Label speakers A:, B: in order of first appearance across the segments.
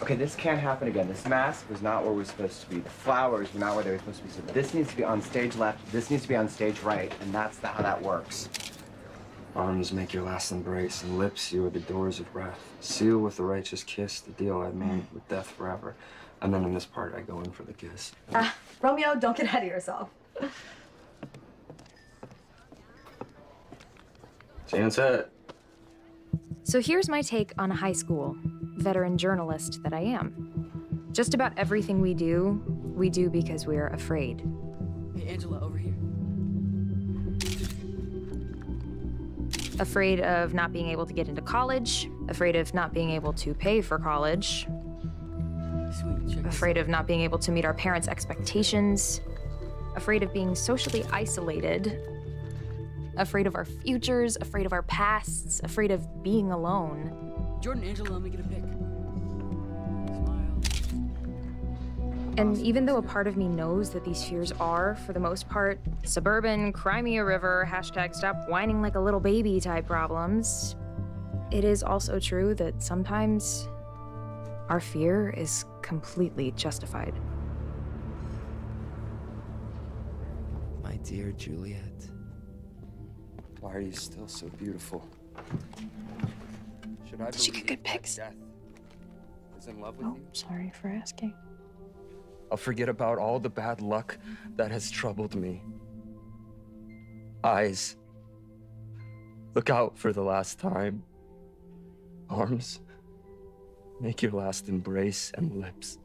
A: Okay, this can't happen again. This mask was not where we're supposed to be. The flowers were not where they were supposed to be. So this needs to be on stage left, this needs to be on stage right, and that's how that works.
B: Arms make your last embrace, and lips you are the doors of breath. Seal with the righteous kiss the deal I've made with death forever. And then in this part, I go in for the kiss.
C: Romeo, don't get ahead of yourself.
B: Chance it.
D: So here's my take on high school, veteran journalist that I am. Just about everything we do because we're afraid.
E: Hey, Angela, over here.
D: Afraid of not being able to get into college, afraid of not being able to pay for college, afraid of not being able to meet our parents' expectations, afraid of being socially isolated, afraid of our futures, afraid of our pasts, afraid of being alone.
E: Jordan, Angela, let me get a pic. Smile.
D: And even though a part of me knows that these fears are, for the most part, suburban, cry me a river, hashtag stop whining like a little baby type problems, it is also true that sometimes our fear is completely justified.
B: My dear Juliet, why are you still so beautiful? Should I
F: Did you get good pics?
B: Death is in love with
F: Oh,
B: you?
F: sorry for asking.
B: I'll forget about all the bad luck that has troubled me. Eyes, look out for the last time. Arms, make your last embrace, and lips.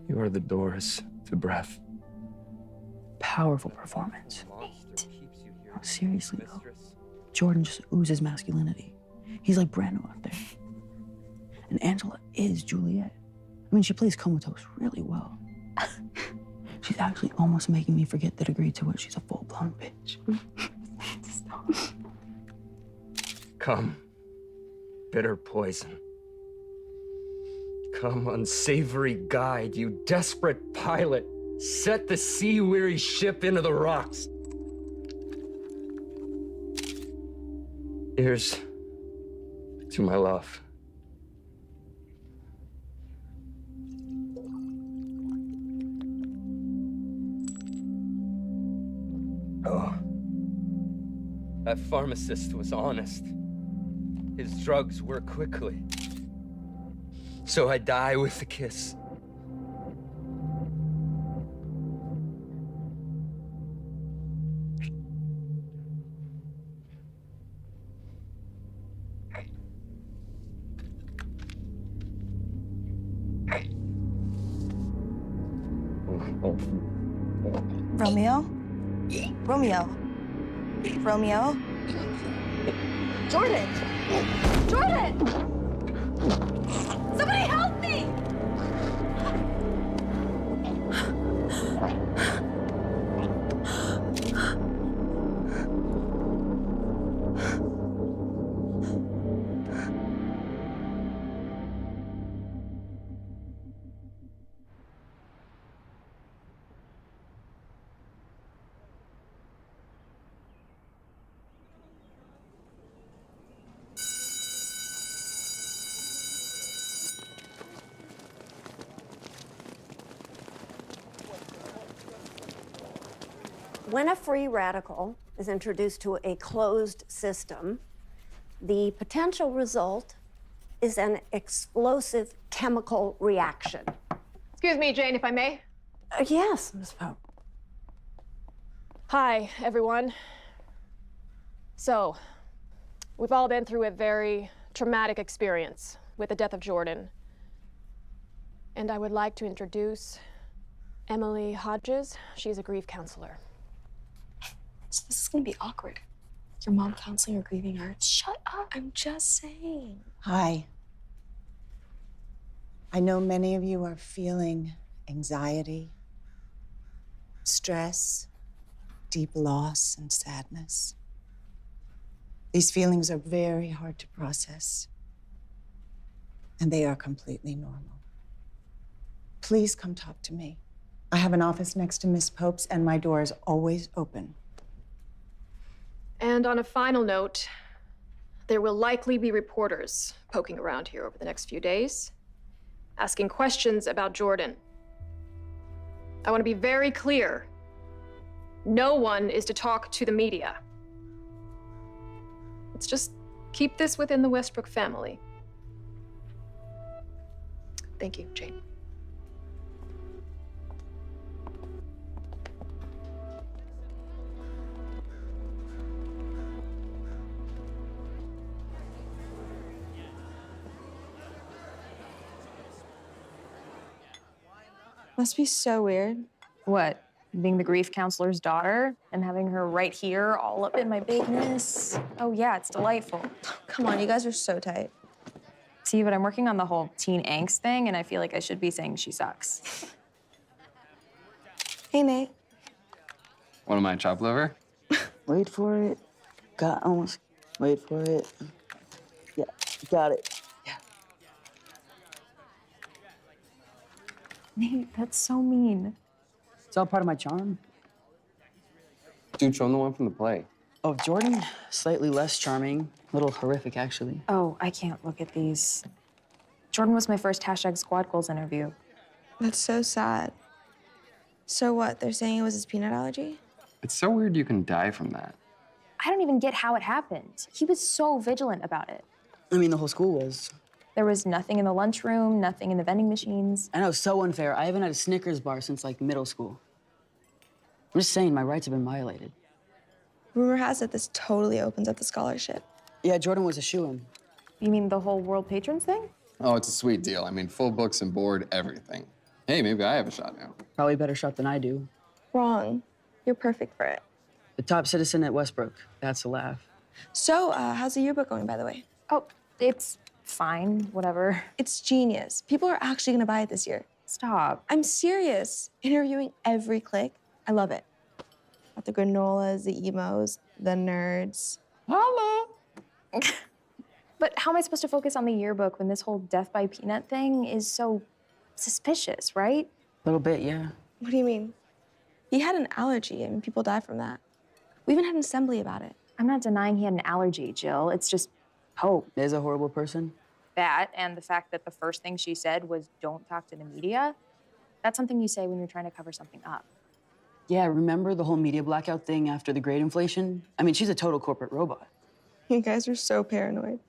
B: You are the doors to breath.
F: Powerful performance. No, seriously, though. Jordan just oozes masculinity. He's like Brando out there. And Angela is Juliet. I mean, she plays comatose really well. She's actually almost making me forget the degree to which she's a full-blown bitch. Stop.
B: Come, bitter poison. Come, unsavory guide, you desperate pilot. Set the sea-weary ship into the rocks. Here's to my love. Oh, that pharmacist was honest. His drugs work quickly. So I die with a kiss.
C: Romeo? Romeo? Romeo? Jordan! Jordan! Somebody help me!
G: When a free radical is introduced to a closed system, the potential result is an explosive chemical reaction.
H: Excuse me, Jane, if I may.
G: Yes, Ms. Pope.
H: Hi, everyone. So, we've all been through a very traumatic experience with the death of Jordan. And I would like to introduce Emily Hodges. She's a grief counselor.
F: So this is gonna be awkward. Your mom counseling or grieving her. Shut
C: I'm just saying.
I: Hi. I know many of you are feeling anxiety, stress, deep loss, and sadness. These feelings are very hard to process, and they are completely normal. Please come talk to me. I have an office next to Miss Pope's, and my door is always open.
H: And on a final note, there will likely be reporters poking around here over the next few days, asking questions about Jordan. I want to be very clear. No one is to talk to the media. Let's just keep this within the Westbrook family. Thank you, Jane.
C: Must be so weird.
D: What? Being the grief counselor's daughter and having her right here, all up in my business? Oh, yeah, it's delightful.
C: Come on, you guys are so tight.
D: See, but I'm working on the whole teen angst thing, and I feel like I should be saying she sucks.
C: Hey, Nate.
J: What am I, chopped liver?
F: Wait for it. Got almost. Wait for it. Yeah, got it. Yeah.
D: Nate, that's so mean.
F: It's all part of my charm.
J: Dude, show him the one from the play.
F: Oh, Jordan, slightly less charming. A little horrific, actually.
D: Oh, I can't look at these. Jordan was my first #squad goals interview.
C: That's so sad. So what? They're saying it was his peanut allergy?
J: It's so weird you can die from that.
D: I don't even get how it happened. He was so vigilant about it.
F: I mean, the whole school was.
D: There was nothing in the lunchroom, nothing in the vending machines.
F: I know, so unfair. I haven't had a Snickers bar since, like, middle school. I'm just saying, my rights have been violated.
C: Rumor has it this totally opens up the scholarship.
F: Yeah, Jordan was a shoo-in.
D: You mean the whole World Patrons thing?
J: Oh, it's a sweet deal. I mean, full books and board, everything. Hey, maybe I have a shot now.
F: Probably a better shot than I do.
C: Wrong. You're perfect for it.
F: The top citizen at Westbrook. That's a laugh.
C: So, how's the yearbook going, by the way?
D: Oh, it's fine, whatever.
C: It's genius. People are actually gonna buy it this year.
D: Stop.
C: I'm serious. Interviewing every click. I love it. Got the granolas, the emos, the nerds.
D: Holla. But how am I supposed to focus on the yearbook when this whole death by peanut thing is so suspicious, right?
F: A little bit, yeah.
C: What do you mean? He had an allergy. I mean, people die from that. We even had an assembly about it.
D: I'm not denying he had an allergy, Jill. It's just Pope.
F: Is a horrible person.
D: That and the fact that the first thing she said was don't talk to the media. That's something you say when you're trying to cover something up.
F: Yeah, remember the whole media blackout thing after the great inflation? I mean, she's a total corporate robot.
C: You guys are so paranoid.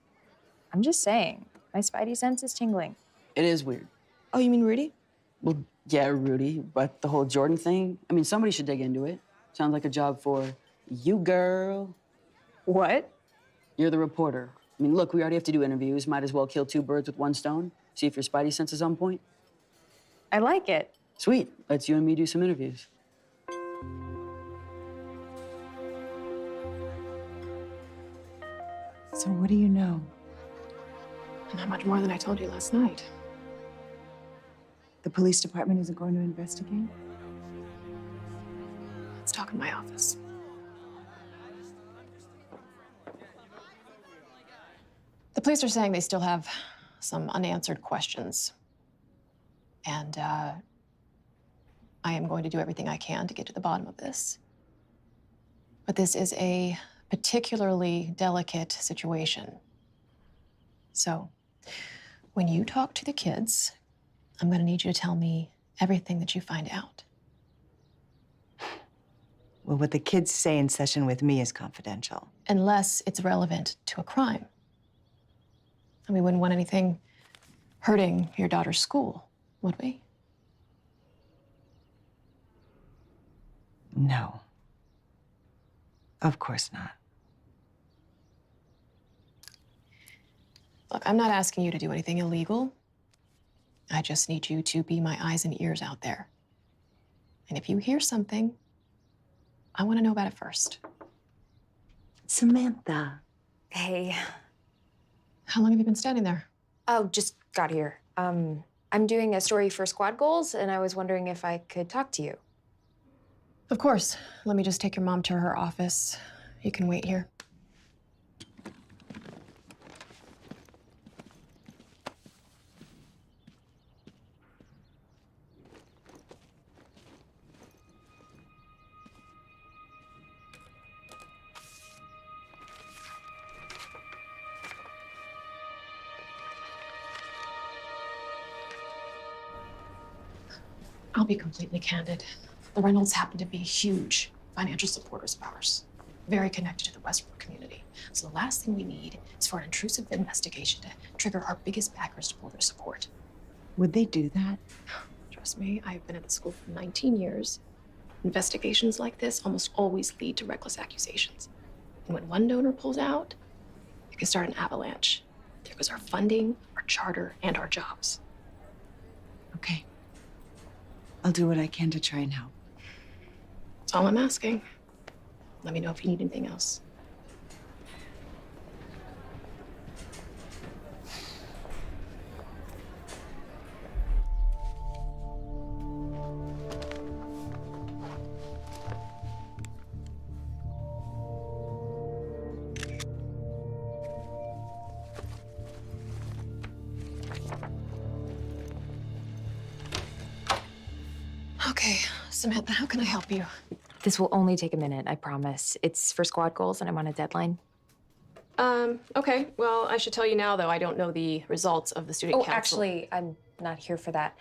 D: I'm just saying, my spidey sense is tingling.
F: It is weird.
C: Oh, you mean Rudy?
F: Well, yeah, Rudy, but the whole Jordan thing, I mean, somebody should dig into it. Sounds like a job for you, girl.
D: What?
F: You're the reporter. I mean, look, we already have to do interviews. Might as well kill two birds with one stone. See if your spidey sense is on point.
D: I like it.
F: Sweet. Let's you and me do some interviews.
I: So what do you know?
H: Not much more than I told you last night.
I: The police department isn't going to investigate?
H: Let's talk in my office. The police are saying they still have some unanswered questions. And I am going to do everything I can to get to the bottom of this. But this is a particularly delicate situation. So, when you talk to the kids, I'm going to need you to tell me everything that you find out.
I: Well, what the kids say in session with me is confidential.
H: Unless it's relevant to a crime. And we wouldn't want anything hurting your daughter's school, would we?
I: No. Of course not.
H: Look, I'm not asking you to do anything illegal. I just need you to be my eyes and ears out there. And if you hear something, I want to know about it first.
I: Samantha.
D: Hey,
H: How long have you been standing there?
D: Oh, just got here. I'm doing a story for Squad Goals, and I was wondering if I could talk to you.
H: Of course. Let me just take your mom to her office. You can wait here. I'll be completely candid. The Reynolds happen to be huge financial supporters of ours, very connected to the Westbrook community. So the last thing we need is for an intrusive investigation to trigger our biggest backers to pull their support.
I: Would they do that?
H: Trust me, I've been at the school for 19 years. Investigations like this almost always lead to reckless accusations. And when one donor pulls out, it can start an avalanche. There goes our funding, our charter, and our jobs.
I: Okay. I'll do what I can to try and help.
H: That's all I'm asking. Let me know if you need anything else. Okay, Samantha, how can I help you?
D: This will only take a minute, I promise. It's for Squad Goals, and I'm on a deadline.
H: Okay. Well, I should tell you now, though, I don't know the results of the student council.
D: Actually, I'm not here for that.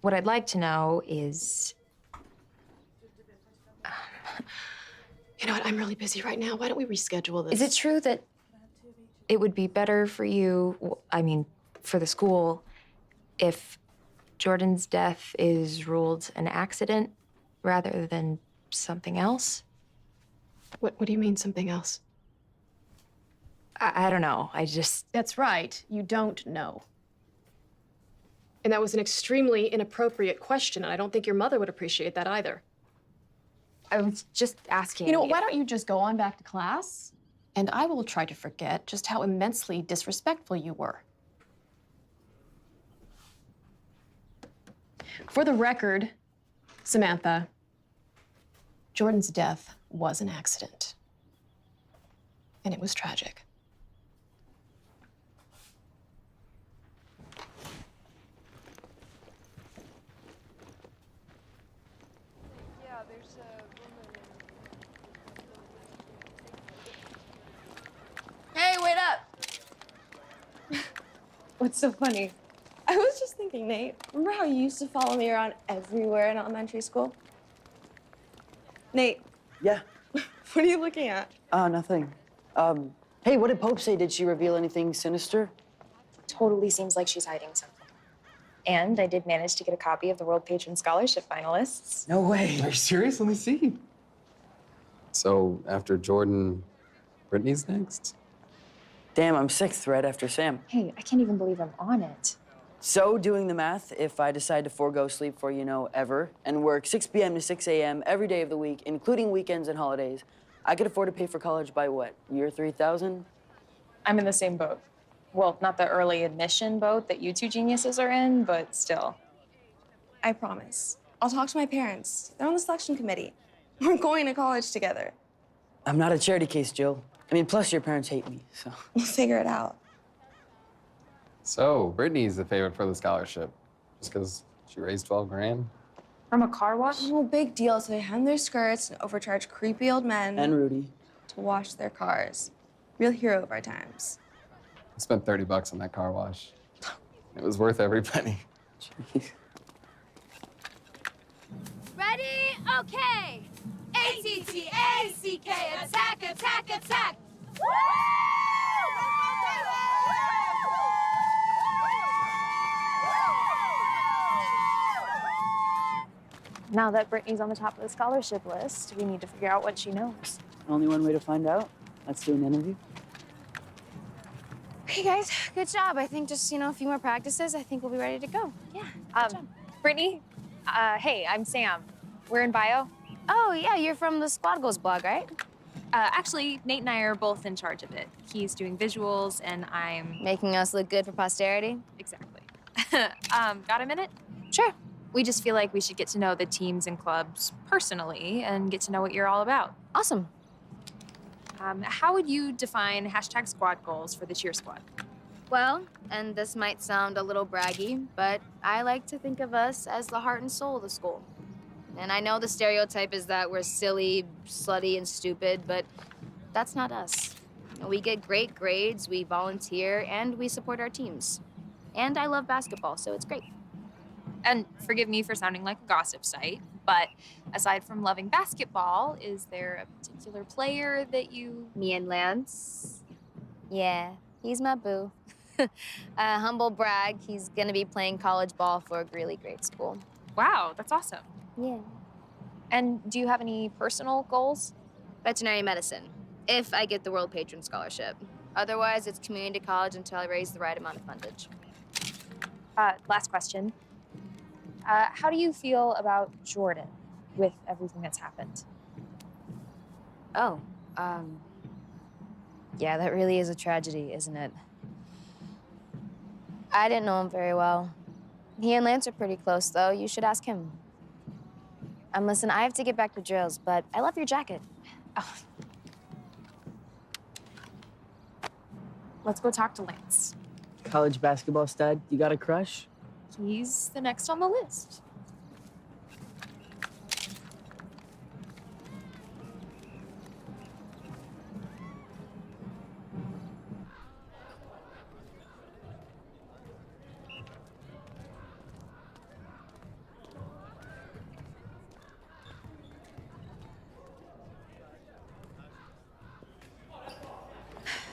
D: What I'd like to know is...
H: You know what? I'm really busy right now. Why don't we reschedule this?
D: Is it true that it would be better for you, I mean, for the school, if Jordan's death is ruled an accident rather than something else?
H: What do you mean, something else?
D: I don't know. I just...
H: That's right. You don't know. And that was an extremely inappropriate question, and I don't think your mother would appreciate that either.
D: I was just asking.
H: You know, why don't you just go on back to class, and I will try to forget just how immensely disrespectful you were. For the record, Samantha, Jordan's death was an accident. And it was tragic.
C: Hey, wait up! What's so funny? I was just thinking, Nate, remember how you used to follow me around everywhere in elementary school? Nate,
F: Yeah.
C: what are you looking at?
F: Nothing. Hey, what did Pope say? Did she reveal anything sinister?
D: Totally seems like she's hiding something. And I did manage to get a copy of the World Patron Scholarship finalists.
F: No way.
J: Are you serious? Let me see. So after Jordan, Brittany's next?
F: Damn, I'm sixth right after Sam.
D: Hey, I can't even believe I'm on it.
F: So, doing the math, if I decide to forego sleep for, ever, and work 6 p.m. to 6 a.m. every day of the week, including weekends and holidays, I could afford to pay for college by what, year 3,000?
D: I'm in the same boat. Well, not the early admission boat that you two geniuses are in, but still.
C: I promise. I'll talk to my parents. They're on the selection committee. We're going to college together.
F: I'm not a charity case, Jill. I mean, plus your parents hate me, so.
C: We'll figure it out.
J: So Brittany's the favorite for the scholarship, just because she raised 12 grand?
D: From a car wash?
C: No big deal, so they hem their skirts and overcharge creepy old men
F: And Rudy.
C: to wash their cars. Real hero of our times.
J: I spent $30 on that car wash. It was worth every penny.
F: Jeez.
K: Ready? Okay. A-T-T-A-C-K, attack, attack, attack. Woo!
D: Now that Brittany's on the top of the scholarship list, we need to figure out what she knows.
F: Only one way to find out. Let's do an interview.
K: Okay, guys, good job. I think just, a few more practices. I think we'll be ready to go. Yeah, good job.
D: Brittany, hey, I'm Sam. We're in bio.
K: Oh, yeah, you're from the Squad Goals blog, right?
D: Actually, Nate and I are both in charge of it. He's doing visuals, and I'm...
K: Making us look good for posterity?
D: Exactly. Got a minute?
K: Sure.
D: We just feel like we should get to know the teams and clubs personally and get to know what you're all about.
K: Awesome.
D: How would you define hashtag squad goals for the cheer squad?
K: Well, and this might sound a little braggy, but I like to think of us as the heart and soul of the school. And I know the stereotype is that we're silly, slutty, and stupid, but that's not us. We get great grades, we volunteer, and we support our teams. And I love basketball, so it's great.
D: And forgive me for sounding like a gossip site, but aside from loving basketball, is there a particular player that you...
K: Me and Lance? Yeah, he's my boo. Humble brag, he's gonna be playing college ball for a really great school.
D: Wow, that's awesome.
K: Yeah.
D: And do you have any personal goals?
K: Veterinary medicine, if I get the World Patron Scholarship. Otherwise, it's community college until I raise the right amount of fundage.
D: Last question. How do you feel about Jordan with everything that's happened?
K: Oh, yeah, that really is a tragedy, isn't it? I didn't know him very well. He and Lance are pretty close, though. You should ask him. Listen, I have to get back to drills, but I love your jacket.
D: Oh. Let's go talk to Lance.
F: College basketball stud, you got a crush?
D: He's the next on the list.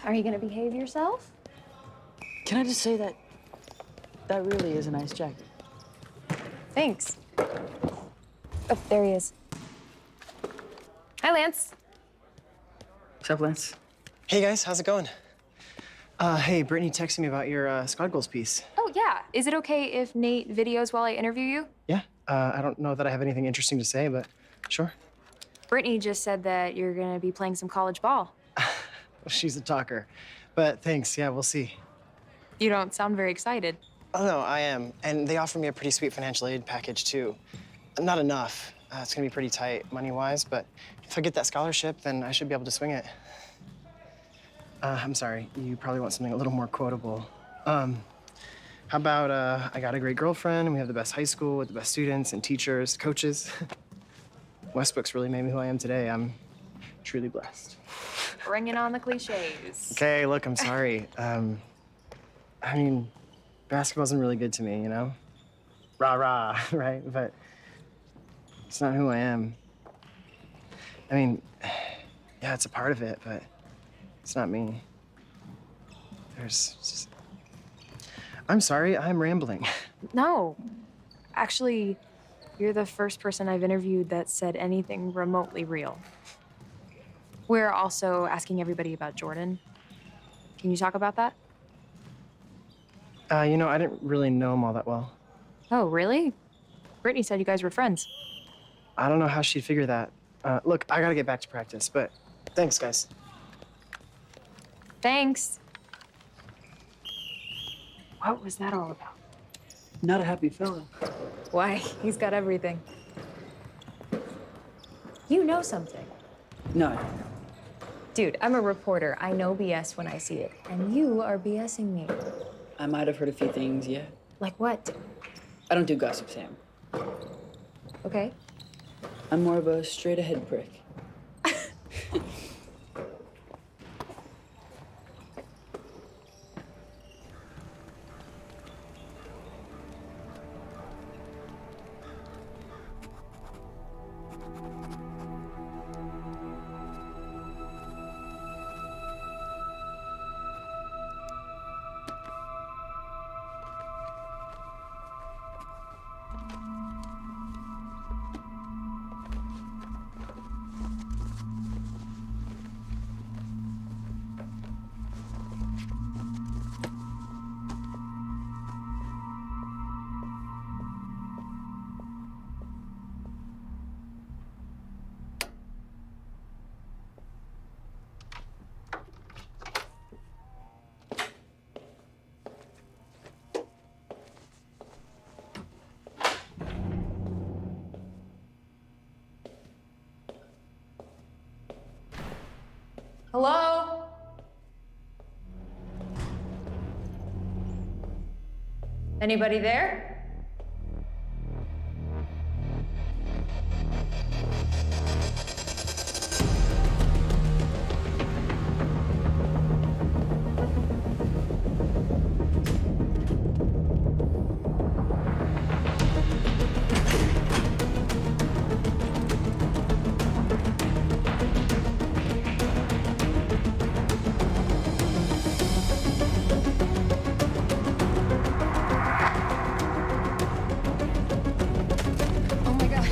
D: Are you gonna behave yourself?
F: Can I just say that that really is a nice jacket?
D: Thanks. Oh, there he is. Hi, Lance.
F: What's up, Lance?
L: Hey guys, how's it going? Hey, Brittany texted me about your squad goals piece.
D: Oh, yeah. Is it okay if Nate videos while I interview you?
L: Yeah, I don't know that I have anything interesting to say, but sure.
D: Brittany just said that you're gonna be playing some college ball.
L: She's a talker, but thanks, yeah, we'll see.
D: You don't sound very excited.
L: Oh no, I am, and they offered me a pretty sweet financial aid package too. Not enough, it's gonna be pretty tight money-wise, but if I get that scholarship, then I should be able to swing it. I'm sorry, you probably want something a little more quotable. How about, I got a great girlfriend, and we have the best high school with the best students and teachers, coaches. Westbrook's really made me who I am today. I'm truly blessed.
D: Bringing on the cliches.
L: Okay, look, I'm sorry. I mean, basketball isn't really good to me, you know? Rah, rah, right? But it's not who I am. I mean, yeah, it's a part of it, but it's not me. There's just... I'm sorry, I'm rambling.
D: No. Actually, you're the first person I've interviewed that said anything remotely real. We're also asking everybody about Jordan. Can you talk about that?
L: You know, I didn't really know him all that well.
D: Oh, really? Brittany said you guys were friends.
L: I don't know how she'd figure that. Look, I gotta get back to practice, but thanks, guys.
D: Thanks. What was that all about?
F: Not a happy fellow.
D: Why? He's got everything. You know something.
F: No, I don't know.
D: Dude, I'm a reporter. I know BS when I see it. And you are BSing me.
F: I might have heard a few things, yeah.
D: Like what?
F: I don't do gossip, Sam.
D: Okay.
F: I'm more of a straight-ahead prick.
D: Anybody there?
K: Oh my god.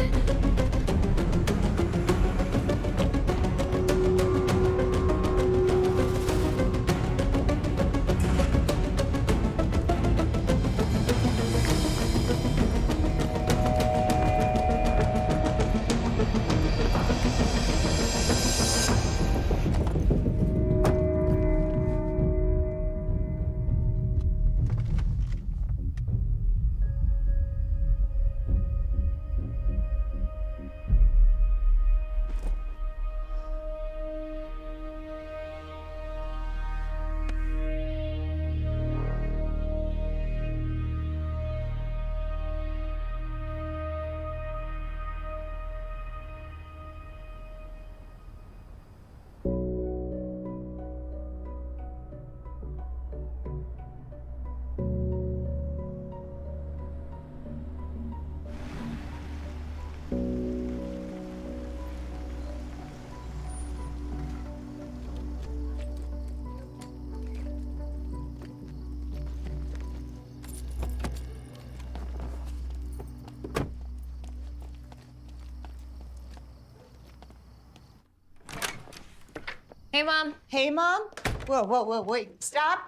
K: Hey, Mom.
I: Hey, Mom? Whoa, wait, stop.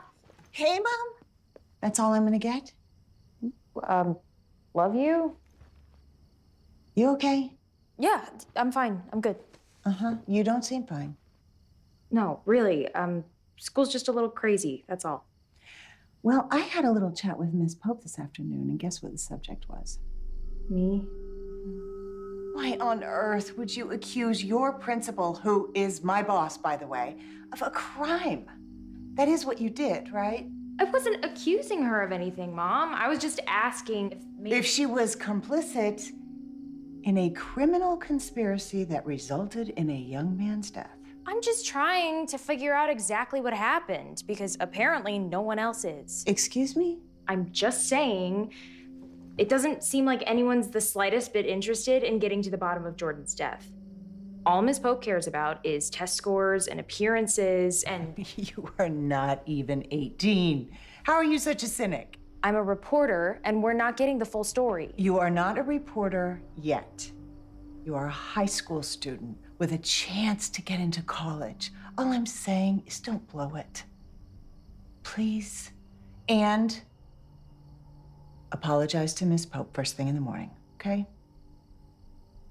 I: Hey, Mom? That's all I'm gonna get?
D: Love you?
I: You okay?
D: Yeah, I'm fine. I'm good.
I: Uh-huh. You don't seem fine.
D: No, really. School's just a little crazy, that's all.
I: Well, I had a little chat with Miss Pope this afternoon, and guess what the subject was?
D: Me?
I: Why on earth would you accuse your principal, who is my boss, by the way, of a crime? That is what you did, right?
D: I wasn't accusing her of anything, Mom. I was just asking if maybe...
I: If she was complicit in a criminal conspiracy that resulted in a young man's death.
D: I'm just trying to figure out exactly what happened, because apparently no one else is.
I: Excuse me?
D: I'm just saying, it doesn't seem like anyone's the slightest bit interested in getting to the bottom of Jordan's death. All Ms. Pope cares about is test scores and appearances and...
I: You are not even 18. How are you such a cynic?
D: I'm a reporter, and we're not getting the full story.
I: You are not a reporter yet. You are a high school student with a chance to get into college. All I'm saying is don't blow it. Please. And apologize to Miss Pope first thing in the morning, okay?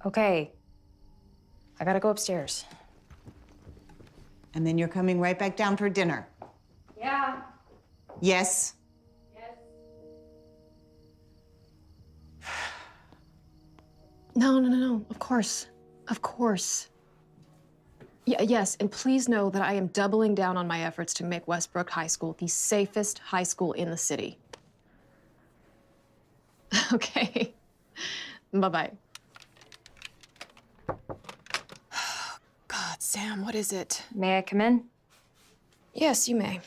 D: Okay. I gotta go upstairs.
I: And then you're coming right back down for dinner.
D: Yeah.
I: Yes?
H: No. Of course. Of course. Yes, and please know that I am doubling down on my efforts to make Westbrook High School the safest high school in the city. Okay. Bye-bye. God, Sam, what is it?
D: May I come in?
H: Yes, you may.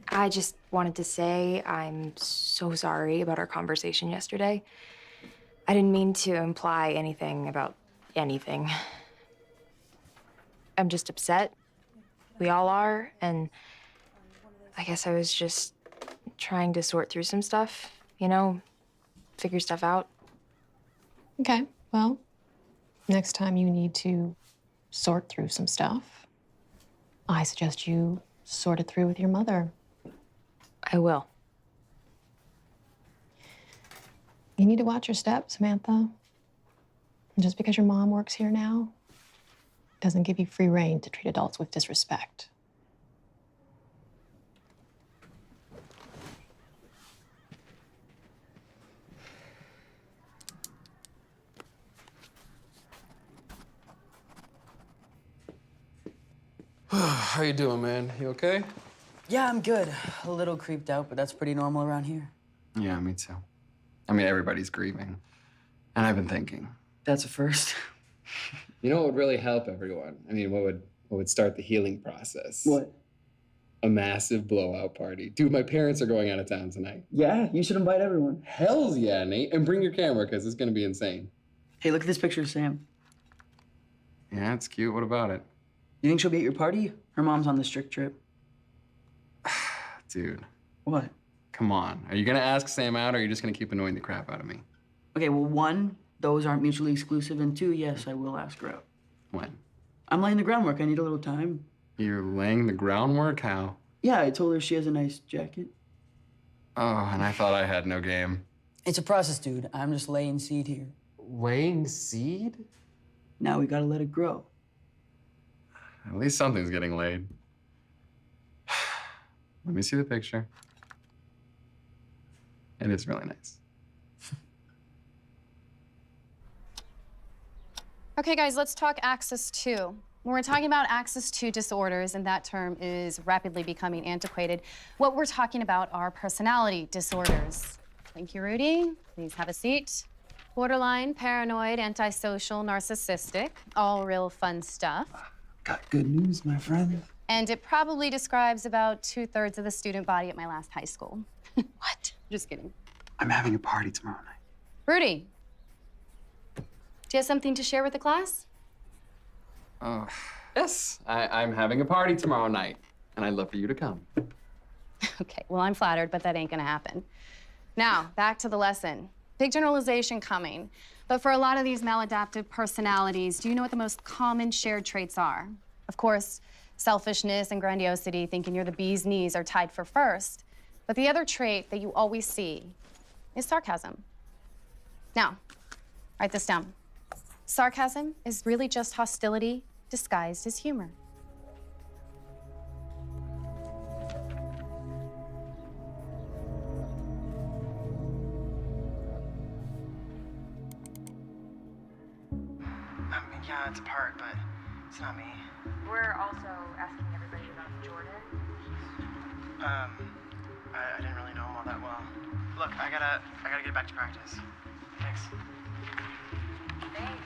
D: I just wanted to say I'm so sorry about our conversation yesterday. I didn't mean to imply anything about anything. I'm just upset. We all are, and I guess I was just trying to sort through some stuff, you know, figure stuff out.
H: Okay, well, next time you need to sort through some stuff, I suggest you sort it through with your mother.
D: I will.
H: You need to watch your step, Samantha. Just because your mom works here now doesn't give you free rein to treat adults with disrespect.
J: How you doing, man? You okay?
F: Yeah, I'm good. A little creeped out, but that's pretty normal around here.
J: Yeah, me too. I mean, everybody's grieving. And I've been thinking.
F: That's a first.
J: You know what would really help everyone? I mean, what would start the healing process?
F: What?
J: A massive blowout party. Dude, my parents are going out of town tonight.
F: Yeah, you should invite everyone.
J: Hells yeah, Nate. And bring your camera, because it's gonna be insane.
F: Hey, look at this picture of Sam.
J: Yeah, it's cute. What about it?
F: You think she'll be at your party? Her mom's on the strict trip.
J: Dude.
F: What?
J: Come on. Are you gonna ask Sam out, or are you just gonna keep annoying the crap out of me?
F: Okay, well, one, those aren't mutually exclusive, and two, yes, I will ask her out.
J: When?
F: I'm laying the groundwork. I need a little time.
J: You're laying the groundwork? How?
F: Yeah, I told her she has a nice jacket.
J: Oh, and I thought I had no game.
F: It's a process, dude. I'm just laying seed here.
J: Laying seed?
F: Now we gotta let it grow.
J: At least something's getting laid. Let me see the picture. It is really nice.
M: Okay, guys, let's talk Axis 2. When we're talking about Axis 2 disorders, and that term is rapidly becoming antiquated, what we're talking about are personality disorders. Thank you, Rudy. Please have a seat. Borderline, paranoid, antisocial, narcissistic, all real fun stuff.
F: Got good news, my friend.
M: And it probably describes about 2/3 of the student body at my last high school. What? Just kidding.
F: I'm having a party tomorrow night.
M: Rudy, do you have something to share with the class?
J: Yes, I'm having a party tomorrow night, and I'd love for you to come.
M: Okay, well, I'm flattered, but that ain't gonna happen. Now, back to the lesson. Big generalization coming. But for a lot of these maladaptive personalities, do you know what the most common shared traits are? Of course, selfishness and grandiosity, thinking you're the bee's knees, are tied for first. But the other trait that you always see is sarcasm. Now, write this down. Sarcasm is really just hostility disguised as humor.
L: Yeah, it's a part, but it's not me.
D: We're also asking everybody about Jordan.
L: I didn't really know him all that well. Look, I gotta get back to practice. Thanks.
D: Thanks.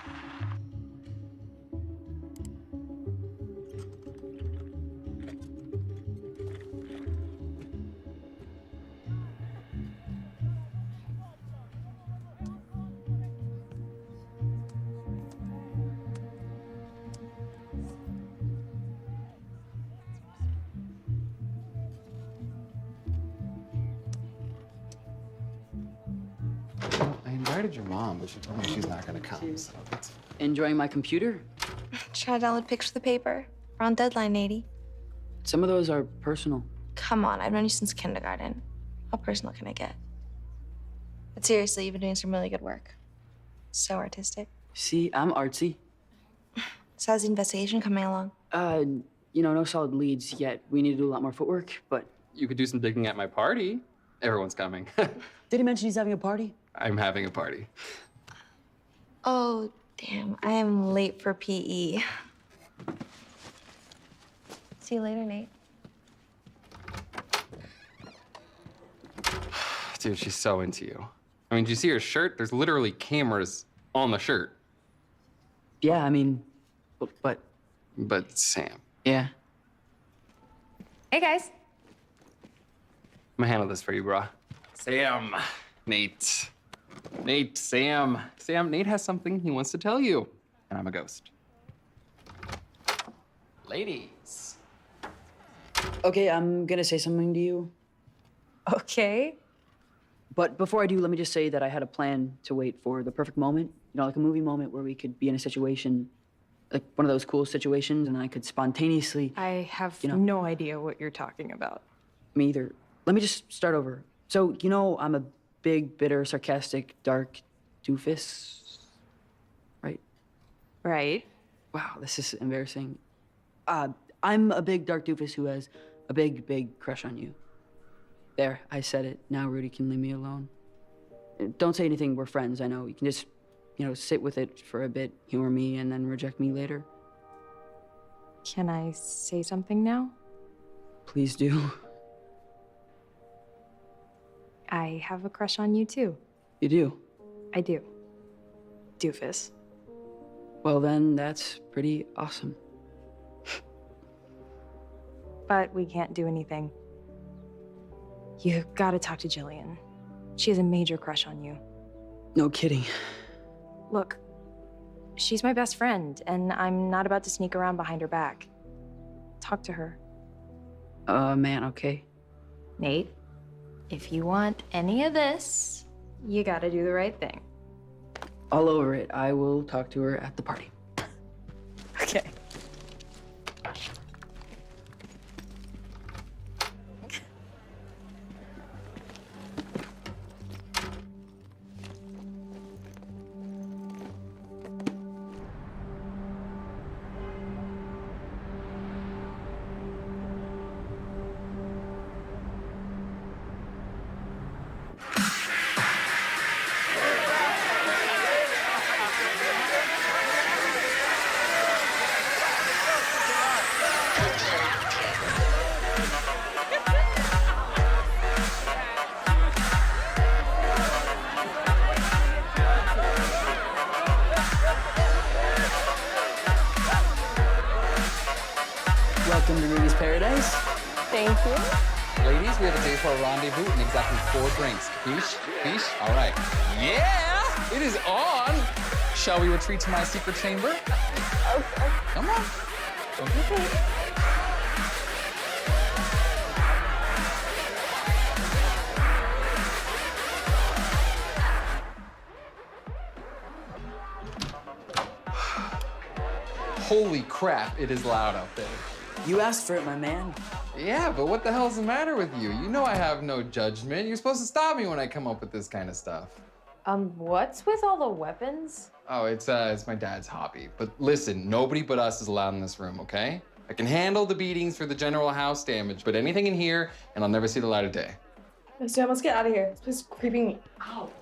J: I invited your mom, but she told me she's not gonna come, so it's...
F: Enjoying my computer?
C: Try to download pics for the paper. We're on deadline, Nady.
F: Some of those are personal.
C: Come on, I've known you since kindergarten. How personal can I get? But seriously, you've been doing some really good work. So artistic.
F: See, I'm artsy.
C: So how's the investigation coming along?
F: You know, no solid leads yet. We need to do a lot more footwork, but...
J: You could do some digging at my party. Everyone's coming.
F: Did he mention he's having a party?
J: I'm having a party.
C: Oh, damn. I am late for PE. See you later, Nate.
J: Dude, she's so into you. I mean, did you see her shirt? There's literally cameras on the shirt.
F: Yeah, I mean, but...
J: But Sam.
F: Yeah.
M: Hey, guys.
J: I'm gonna handle this for you, brah. Sam. Nate. Nate, Sam. Sam, Nate has something he wants to tell you. And I'm a ghost. Ladies.
F: Okay, I'm gonna say something to you.
D: Okay.
F: But before I do, let me just say that I had a plan to wait for the perfect moment. You know, like a movie moment where we could be in a situation, like one of those cool situations, and I could spontaneously...
D: I have
F: You know.
D: no idea what you're talking about.
F: Me either. Let me just start over. So, you know, I'm a big, bitter, sarcastic, dark doofus, right?
D: Right.
F: Wow, this is embarrassing. I'm a big, dark doofus who has a big, big crush on you. There, I said it. Now Rudy can leave me alone. Don't say anything, we're friends, I know. You can just, you know, sit with it for a bit, humor me, and then reject me later.
D: Can I say something now?
F: Please do.
D: I have a crush on you too.
F: You do?
D: I do. Doofus.
F: Well, then that's pretty awesome.
D: But we can't do anything. You gotta talk to Jillian. She has a major crush on you.
F: No kidding.
D: Look, she's my best friend, and I'm not about to sneak around behind her back. Talk to her.
F: Man, okay.
D: Nate, if you want any of this, you gotta do the right thing.
F: All over it. I will talk to her at the party.
D: Okay.
F: Welcome to Rudy's Paradise.
C: Thank you.
J: Ladies, we have a day for a rendezvous and exactly 4 drinks. Capiche? Capiche? All right. Yeah! It is on! Shall we retreat to my secret chamber?
C: Okay.
J: Come on. Okay. Holy crap, it is loud out there.
F: You asked for it, my man.
J: Yeah, but what the hell's the matter with you? You know I have no judgment. You're supposed to stop me when I come up with this kind of stuff.
D: What's with all the weapons?
J: Oh, it's my dad's hobby. But listen, nobody but us is allowed in this room, okay? I can handle the beatings for the general house damage, but anything in here, and I'll never see the light of day.
C: Sam, let's get out of here. This place is creeping me out.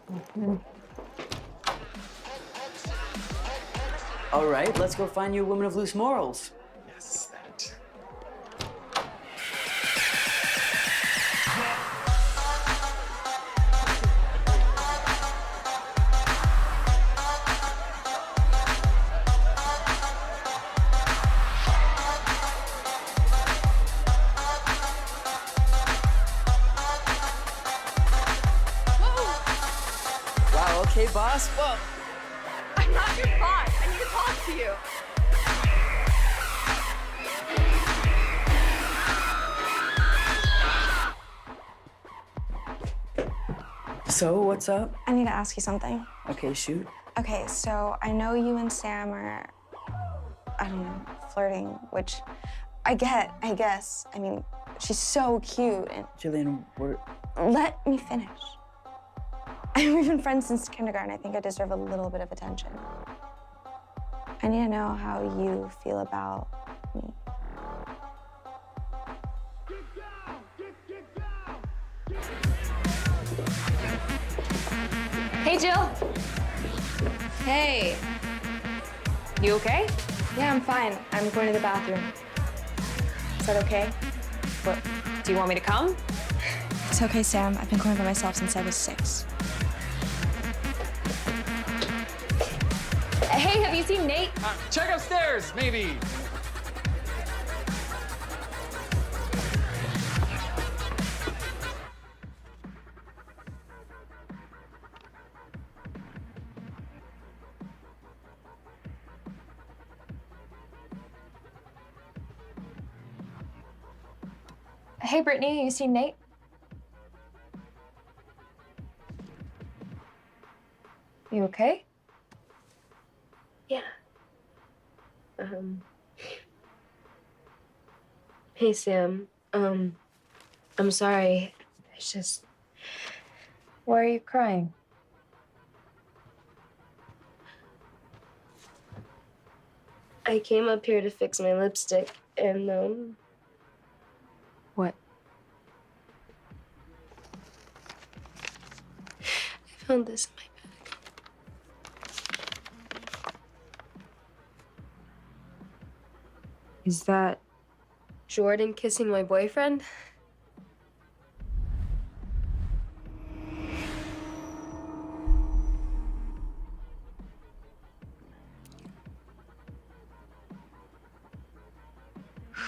F: All right, let's go find you a woman of loose morals.
J: Yes, that.
F: Wow, okay, boss. Whoa.
C: I'm not your boss. I need to talk to you.
F: So, what's up?
C: I need to ask you something.
F: Okay, shoot.
C: Okay, so I know you and Sam are, I don't know, flirting, which I get, I guess. I mean, she's so cute and...
F: Jillian, we're...
C: Let me finish. We've been friends since kindergarten. I think I deserve a little bit of attention. I need to know how you feel about me.
D: Hey, Jill. Hey. You okay?
C: Yeah, I'm fine. I'm going to the bathroom. Is that okay?
D: What? Do you want me to come?
C: It's okay, Sam. I've been going by myself since I was 6.
D: Hey, have you seen Nate?
J: Check upstairs, maybe.
D: Hey, Brittany, you seen Nate? You okay?
N: Yeah. Hey, Sam. I'm sorry. It's just...
D: Why are you crying?
N: I came up here to fix my lipstick, and,
D: What?
N: I found this in my bag.
D: Is that
N: Jordan kissing my boyfriend?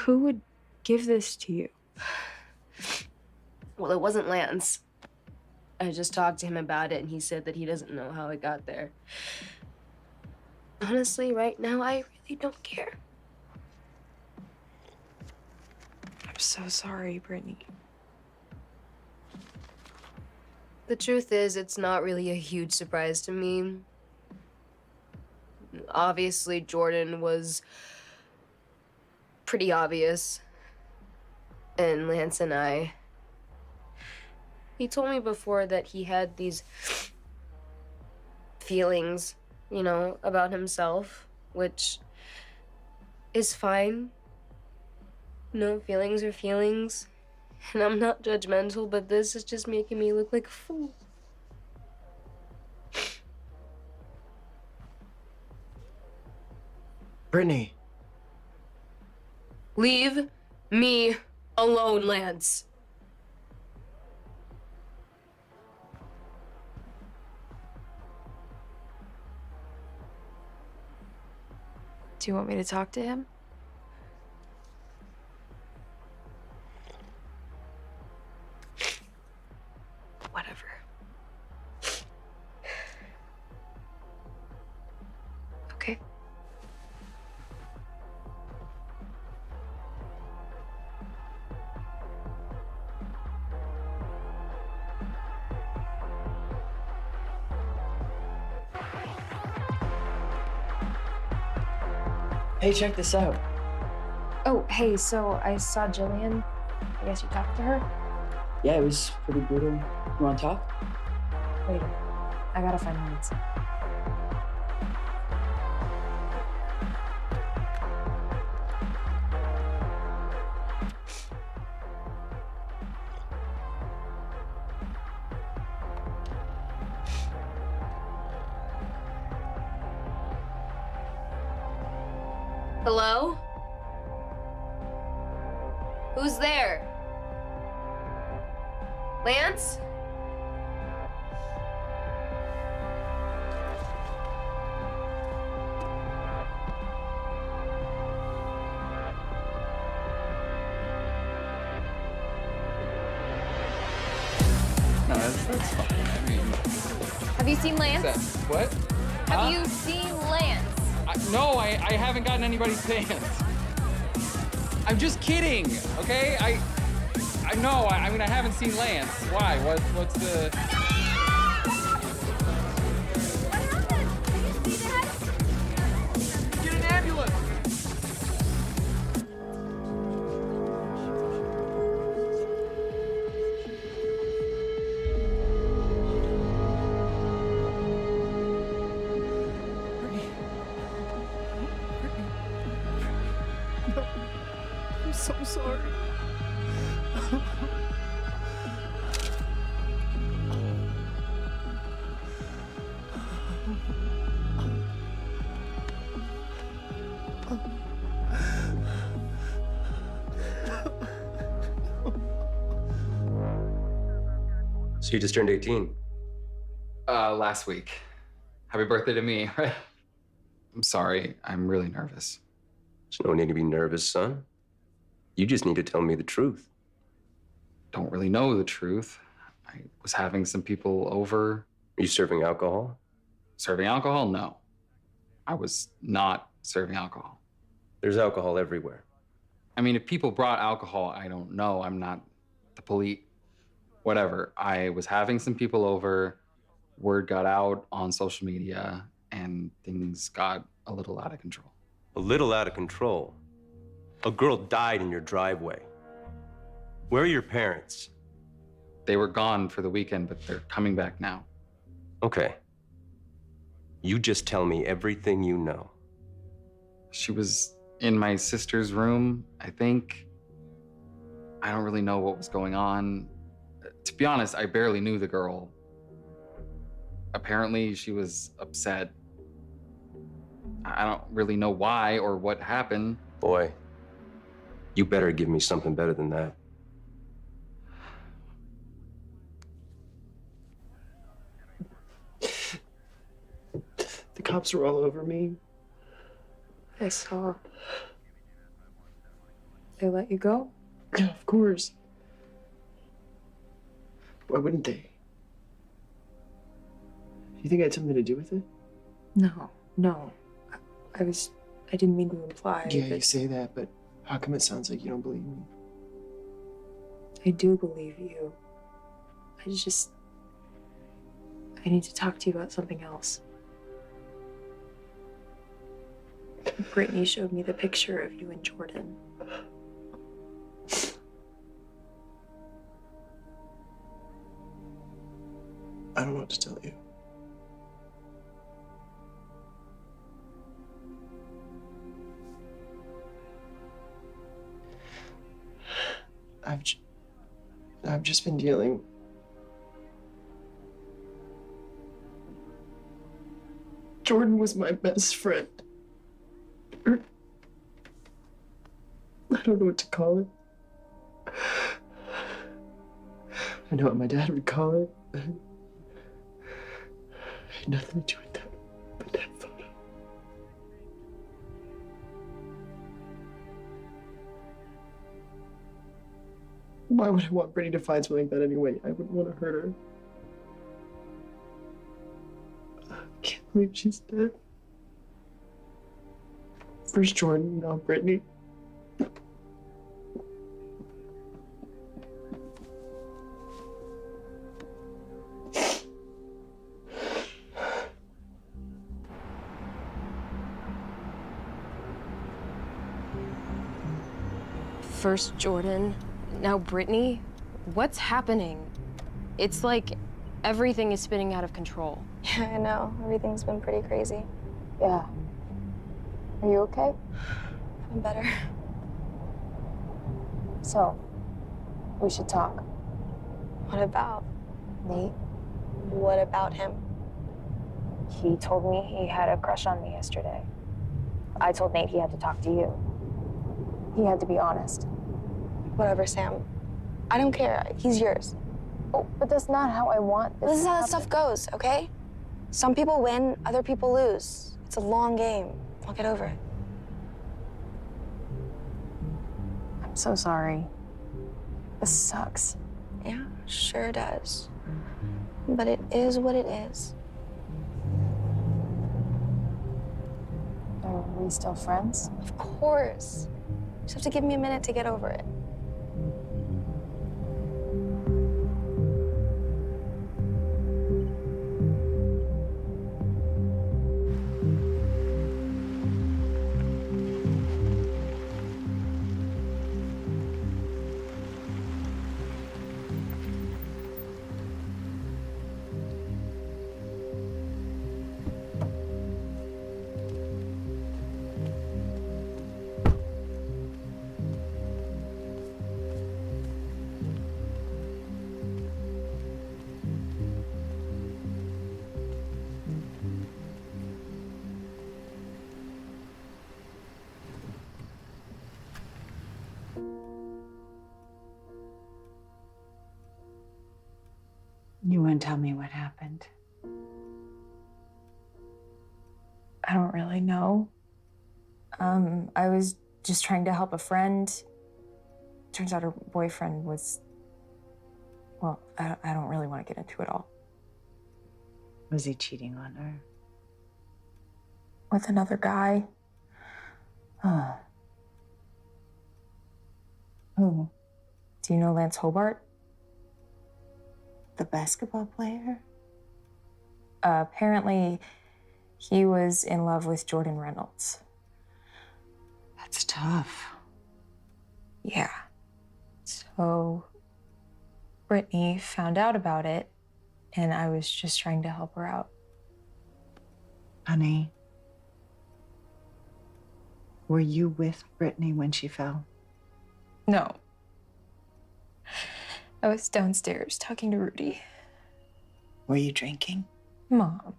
D: who would give this to you?
N: Well, it wasn't Lance. I just talked to him about it, and he said that he doesn't know how it got there. Honestly, right now, I really don't care.
D: I'm so sorry, Brittany.
N: The truth is, it's not really a huge surprise to me. Obviously, Jordan was pretty obvious. And Lance and I... He told me before that he had these feelings, you know, about himself, which is fine. No, feelings are feelings. And I'm not judgmental, but this is just making me look like a fool.
L: Brittany.
N: Leave me alone, Lance.
D: Do you want me to talk to him? Whatever. Okay.
F: Hey, check this out.
D: Oh, hey, so I saw Jillian. I guess you talked to her?
F: Yeah, it was pretty brutal. You wanna talk?
D: Wait, I gotta find Lance.
N: Hello? Who's there? Lance?
J: No, that's fine. I mean,
K: Have you seen Lance?
J: what?
K: Have you seen Lance?
J: No, I haven't gotten anybody's pants. I'm just kidding, okay? I know. I mean, I haven't seen Lance. Why? What's the? Get an ambulance.
L: I'm so sorry.
O: So you just turned 18?
J: Last week. Happy birthday to me, right? I'm sorry. I'm really nervous.
O: There's no need to be nervous, son. You just need to tell me the truth.
J: Don't really know the truth. I was having some people over.
O: Are you serving alcohol?
J: Serving alcohol? No. I was not serving alcohol.
O: There's alcohol everywhere.
J: I mean, if people brought alcohol, I don't know. I'm not the police. Whatever. I was having some people over. Word got out on social media, and things got a little out of control.
O: A little out of control? A girl died in your driveway. Where are your parents?
J: They were gone for the weekend, but they're coming back now.
O: Okay. You just tell me everything you know.
J: She was in my sister's room, I think. I don't really know what was going on. To be honest, I barely knew the girl. Apparently, she was upset. I don't really know why or what happened.
O: Boy, You better give me something better than that.
L: The cops were all over me.
H: I saw. They let you go?
L: Yeah, of course. Why wouldn't they? You think I had something to do with it?
H: No. I didn't mean to imply
L: Yeah,
H: that.
L: you say that, but how come it sounds like you don't believe me?
H: I do believe you. I need to talk to you about something else. Brittany showed me the picture of you and Jordan.
L: I don't know what to tell you. I've just been dealing. Jordan was my best friend. I don't know what to call it. I know what my dad would call it. I had nothing to do with that, but that photo. Why would I want Brittany to find something like that anyway? I wouldn't want to hurt her. I can't believe she's dead. First Jordan, now Brittany.
H: First Jordan, now Brittany. What's happening? It's like everything is spinning out of control.
C: Yeah, I know. Everything's been pretty crazy.
H: Yeah. Are you okay?
C: I'm better.
D: So, we should talk.
C: What about?
D: Nate,
C: What about him?
D: he told me he had a crush on me yesterday. I told Nate he had to talk to you. He had to be honest.
C: Whatever, Sam. I don't care. He's yours.
D: Oh, but that's not how I want this.
C: This is
D: to
C: how that
D: happen.
C: stuff goes, okay? Some people win, other people lose. It's a long game. I'll get over it.
D: I'm so sorry. This sucks.
C: Yeah, sure does. But it is what it is.
D: Are we still friends?
C: Of course. Just have to give me a minute to get over it.
I: You want to tell me what happened?
D: I don't really know. I was just trying to help a friend. Turns out her boyfriend was, well, I don't really want to get into it all.
I: Was he cheating on her?
D: With another guy.
I: Who?
D: Do you know Lance Hobart?
I: The basketball player?
D: Apparently, he was in love with Jordan Reynolds.
I: That's tough.
D: Yeah. So, Brittany found out about it, and I was just trying to help her out.
I: Honey, were you with Brittany when she fell?
D: No. I was downstairs talking to Rudy.
I: Were you drinking?
D: Mom.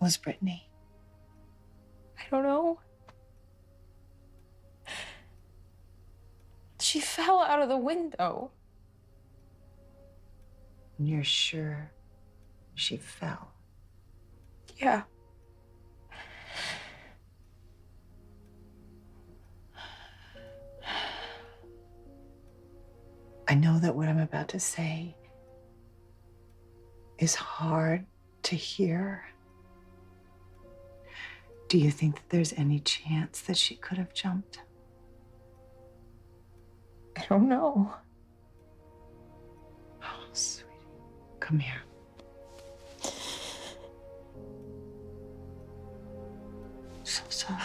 I: Was Brittany?
D: I don't know. She fell out of the window.
I: You're sure she fell?
D: Yeah.
I: I know that what I'm about to say is hard to hear. Do you think that there's any chance that she could have jumped?
D: I don't know.
I: Oh, sweetie. Come here. So sorry.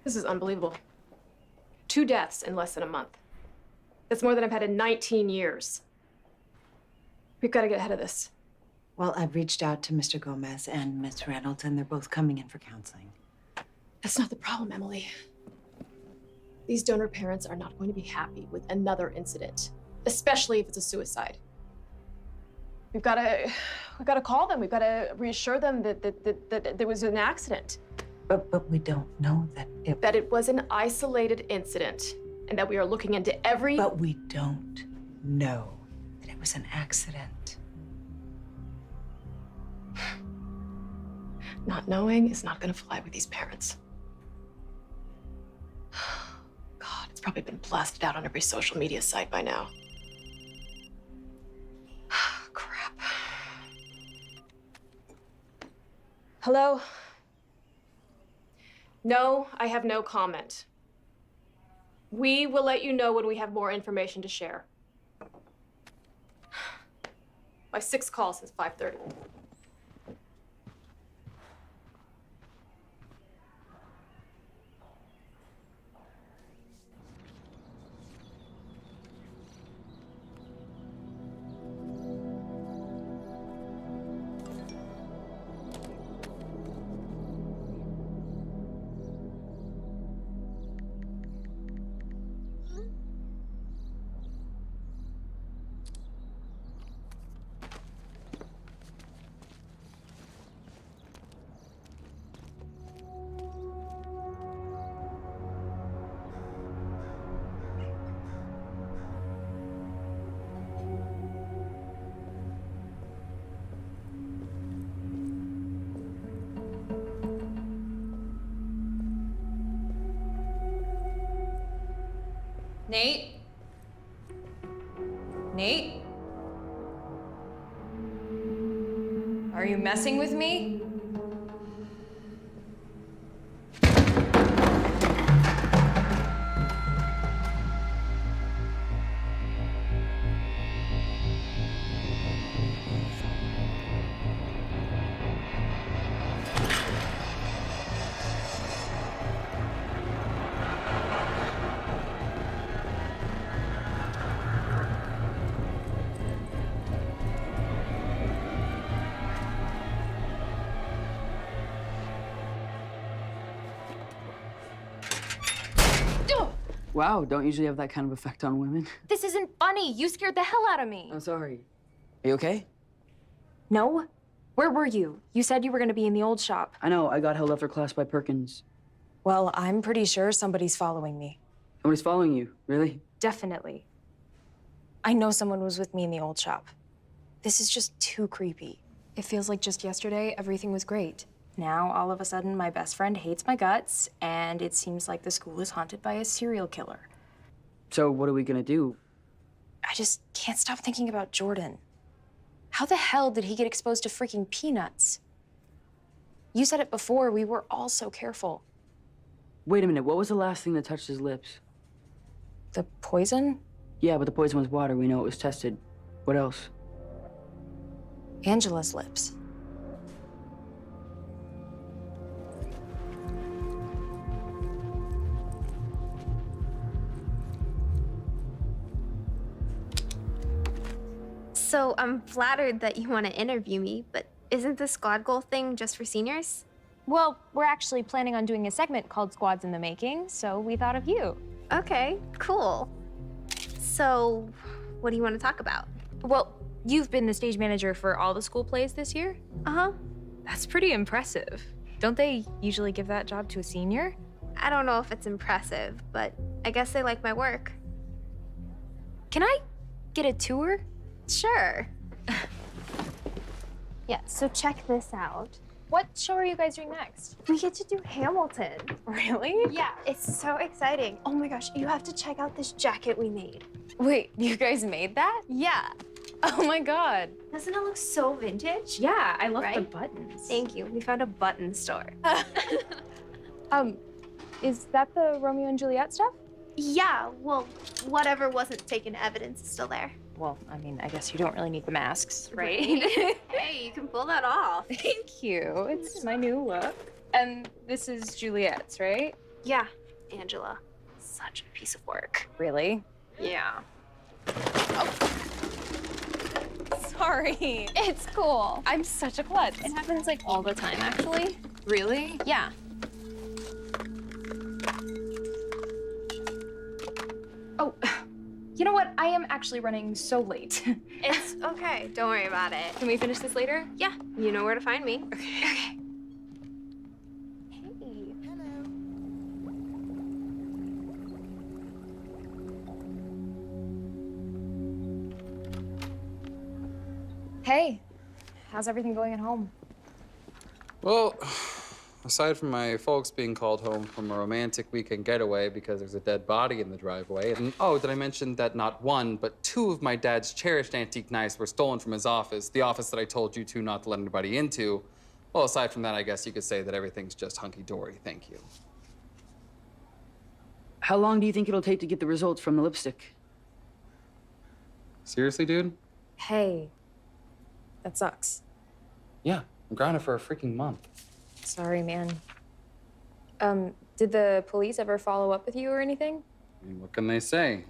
H: This is unbelievable. 2 deaths in less than a month. That's more than I've had in 19 years. We've got to get ahead of this.
I: Well, I've reached out to Mr. Gomez and Miss Reynolds, and they're both coming in for counseling.
H: That's not the problem, Emily. These donor parents are not going to be happy with another incident, especially if it's a suicide. We've got to call them. We've got to reassure them that there was an accident.
I: But we don't know that
H: it was an isolated incident, and that we are looking into every.
I: But we don't know that it was an accident.
H: Not knowing is not going to fly with these parents. God, it's probably been blasted out on every social media site by now. Crap. Hello? No, I have no comment. We will let you know when we have more information to share. My 6th call since 5:30.
D: Nate? Nate? Are you messing with me?
F: Wow, don't usually have that kind of effect on women.
D: This isn't funny. You scared the hell out of me.
F: I'm sorry. Are you okay?
D: No? Where were you? You said you were going to be in the old shop.
F: I know, I got held after class by Perkins.
D: Well, I'm pretty sure somebody's following me.
F: Somebody's following you, really?
D: Definitely. I know someone was with me in the old shop. This is just too creepy. It feels like just yesterday, everything was great. Now, all of a sudden, my best friend hates my guts, and it seems like the school is haunted by a serial killer.
F: So what are we gonna do?
D: I just can't stop thinking about Jordan. How the hell did he get exposed to freaking peanuts? You said it before, we were all so careful.
F: Wait a minute, what was the last thing that touched his lips?
D: The poison?
F: Yeah, but the poison was water. We know it was tested. What else?
D: Angela's lips.
P: So I'm flattered that you want to interview me, but isn't the squad goal thing just for seniors?
D: Well, we're actually planning on doing a segment called Squads in the Making, so we thought of you.
P: Okay, cool. So, what do you want to talk about?
D: Well, you've been the stage manager for all the school plays this year?
P: Uh-huh.
D: That's pretty impressive. Don't they usually give that job to a senior?
P: I don't know if it's impressive, but I guess they like my work.
D: Can I get a tour?
P: Sure. Yeah, so check this out.
D: What show are you guys doing next?
P: We get to do Hamilton.
D: Really?
P: Yeah, it's so exciting. Oh my gosh, you have to check out this jacket we made.
D: Wait, you guys made that?
P: Yeah.
D: Oh my God.
P: Doesn't it look so vintage?
D: Yeah, I love the
P: Right?
D: buttons.
P: Thank you. We found a button store.
D: Is that the Romeo and Juliet stuff?
P: Yeah, well, whatever wasn't taken to evidence is still there.
D: Well, I mean, I guess you don't really need the masks, right?
P: Hey, you can pull that off.
D: Thank you. It's my new look. And this is Juliet's, right?
P: Yeah, Angela. Such a piece of work.
D: Really?
P: Yeah.
D: Sorry.
P: It's cool.
D: I'm such a klutz.
P: It happens like all the time, actually.
D: Really?
P: Yeah.
D: Oh, you know what? I am actually running so late.
P: It's okay. Don't worry about it.
D: Can we finish this later?
P: Yeah, you know where to find me.
D: Okay.
P: Hey.
D: Hey, how's everything going at home?
J: Well, aside from my folks being called home from a romantic weekend getaway because there's a dead body in the driveway, and oh, did I mention that not one, but two of my dad's cherished antique knives were stolen from his office, the office that I told you to not to let anybody into? Well, aside from that, I guess you could say that everything's just hunky-dory, thank you.
F: How long do you think it'll take to get the results from the lipstick?
J: Seriously, dude?
D: Hey, that sucks.
J: Yeah, I'm grounded for a freaking month.
D: Sorry, man. Did the police ever follow up with you or anything?
J: I mean, what can they say?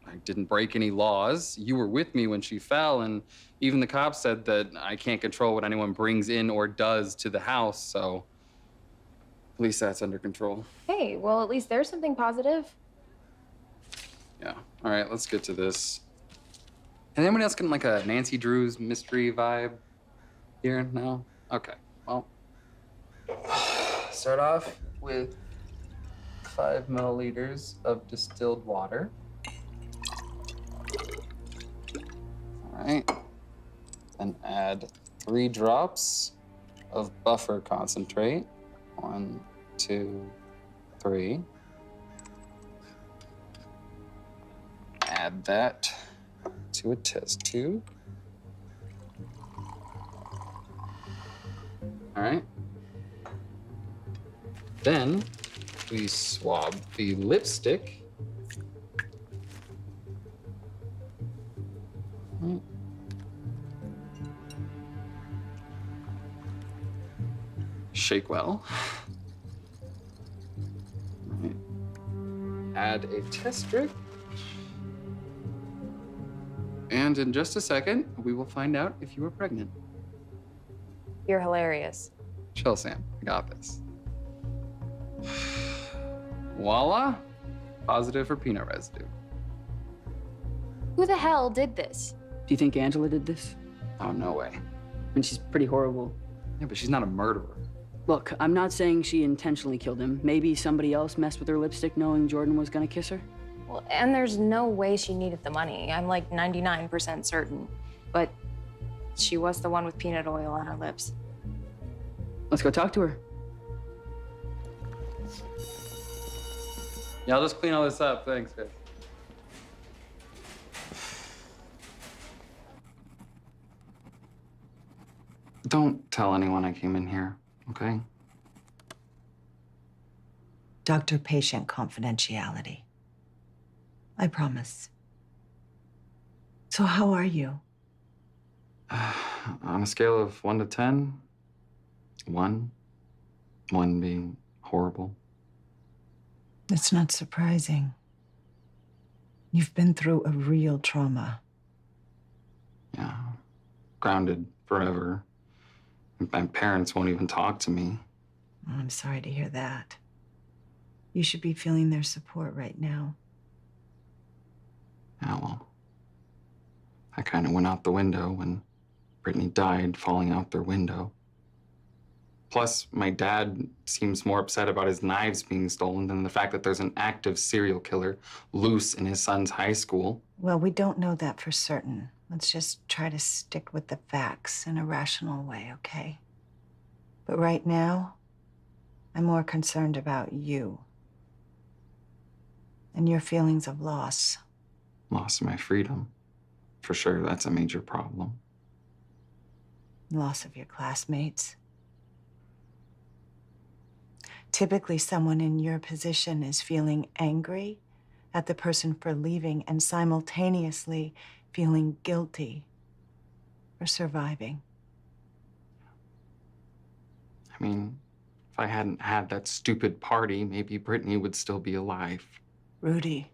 J: I didn't break any laws. You were with me when she fell, and even the cops said that I can't control what anyone brings in or does to the house, so at least that's under control.
D: Hey, well, at least there's something positive.
J: Yeah. All right, let's get to this. Is anyone else getting like a Nancy Drews mystery vibe here? No? Okay. Well, start off with 5 milliliters of distilled water. All right. Then add 3 drops of buffer concentrate. 1, 2, 3. Add that to a test tube. All right. Then we swab the lipstick. Right. Shake well. Right. Add a test strip. And in just a second, we will find out if you are pregnant.
D: You're hilarious.
J: Chill, Sam. I got this. Voila. Positive for peanut residue.
D: Who the hell did this?
F: Do you think Angela did this?
J: Oh, no way.
F: I mean, she's pretty horrible.
J: Yeah, but she's not a murderer.
F: Look, I'm not saying she intentionally killed him. Maybe somebody else messed with her lipstick knowing Jordan was gonna kiss her.
D: Well, and there's no way she needed the money. I'm like 99% certain. But she was the one with peanut oil on her lips.
F: Let's go talk to her.
J: Yeah, I'll just clean all this up. Thanks, guys. Don't tell anyone I came in here, okay?
I: Doctor-patient confidentiality. I promise. So how are you?
J: On a scale of 1 to 10, 1 being horrible.
I: It's not surprising. You've been through a real trauma.
J: Yeah. grounded forever. My parents won't even talk to me.
I: I'm sorry to hear that. You should be feeling their support right now.
J: Yeah, well, I kind of went out the window when Brittany died, falling out their window. Plus, my dad seems more upset about his knives being stolen than the fact that there's an active serial killer loose in his son's high school.
I: Well, we don't know that for certain. Let's just try to stick with the facts in a rational way, okay? But right now, I'm more concerned about you and your feelings of loss.
J: Loss of my freedom. For sure, that's a major problem.
I: Loss of your classmates. Typically, someone in your position is feeling angry at the person for leaving and simultaneously feeling guilty for surviving.
J: I mean, if I hadn't had that stupid party, maybe Brittany would still be alive.
I: Rudy,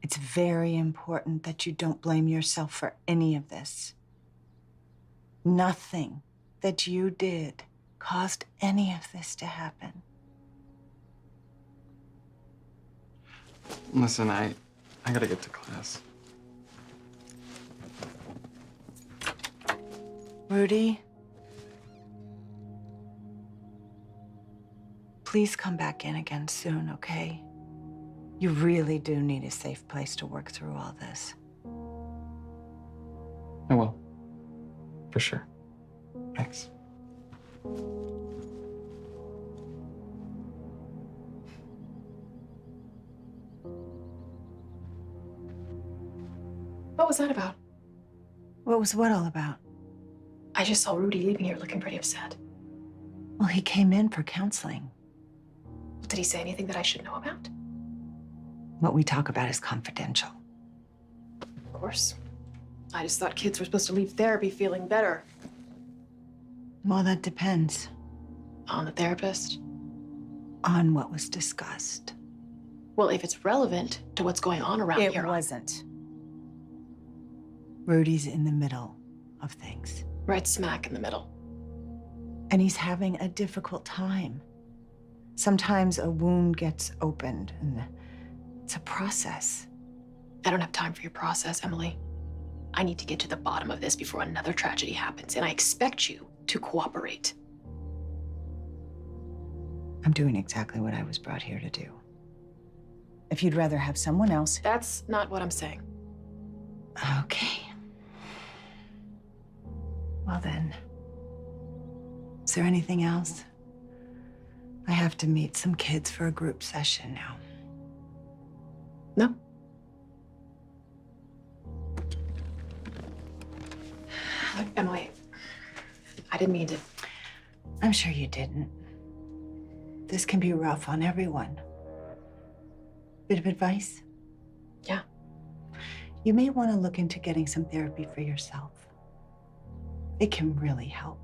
I: it's very important that you don't blame yourself for any of this. Nothing that you did caused any of this to happen.
J: Listen, I gotta get to class.
I: Rudy, please come back in again soon, okay? You really do need a safe place to work through all this.
J: I will. For sure. Thanks.
H: What was that about?
I: What was what all about?
H: I just saw Rudy leaving here looking pretty upset.
I: Well, he came in for counseling.
H: Did he say anything that I should know about?
I: What we talk about is confidential.
H: Of course. I just thought kids were supposed to leave therapy feeling better.
I: Well, that depends.
H: On the therapist?
I: On what was discussed.
H: Well, if it's relevant to what's going on around here.
I: It wasn't. Rudy's in the middle of things.
H: Right smack in the middle.
I: And he's having a difficult time. Sometimes a wound gets opened, and it's a process.
H: I don't have time for your process, Emily. I need to get to the bottom of this before another tragedy happens, and I expect you to cooperate.
I: I'm doing exactly what I was brought here to do. If you'd rather have someone else...
H: That's not what I'm saying.
I: Okay. Well then, is there anything else? I have to meet some kids for a group session now.
H: No. Look, Emily, I didn't mean to.
I: I'm sure you didn't. This can be rough on everyone. Bit of advice?
H: Yeah.
I: You may want to look into getting some therapy for yourself. It can really help.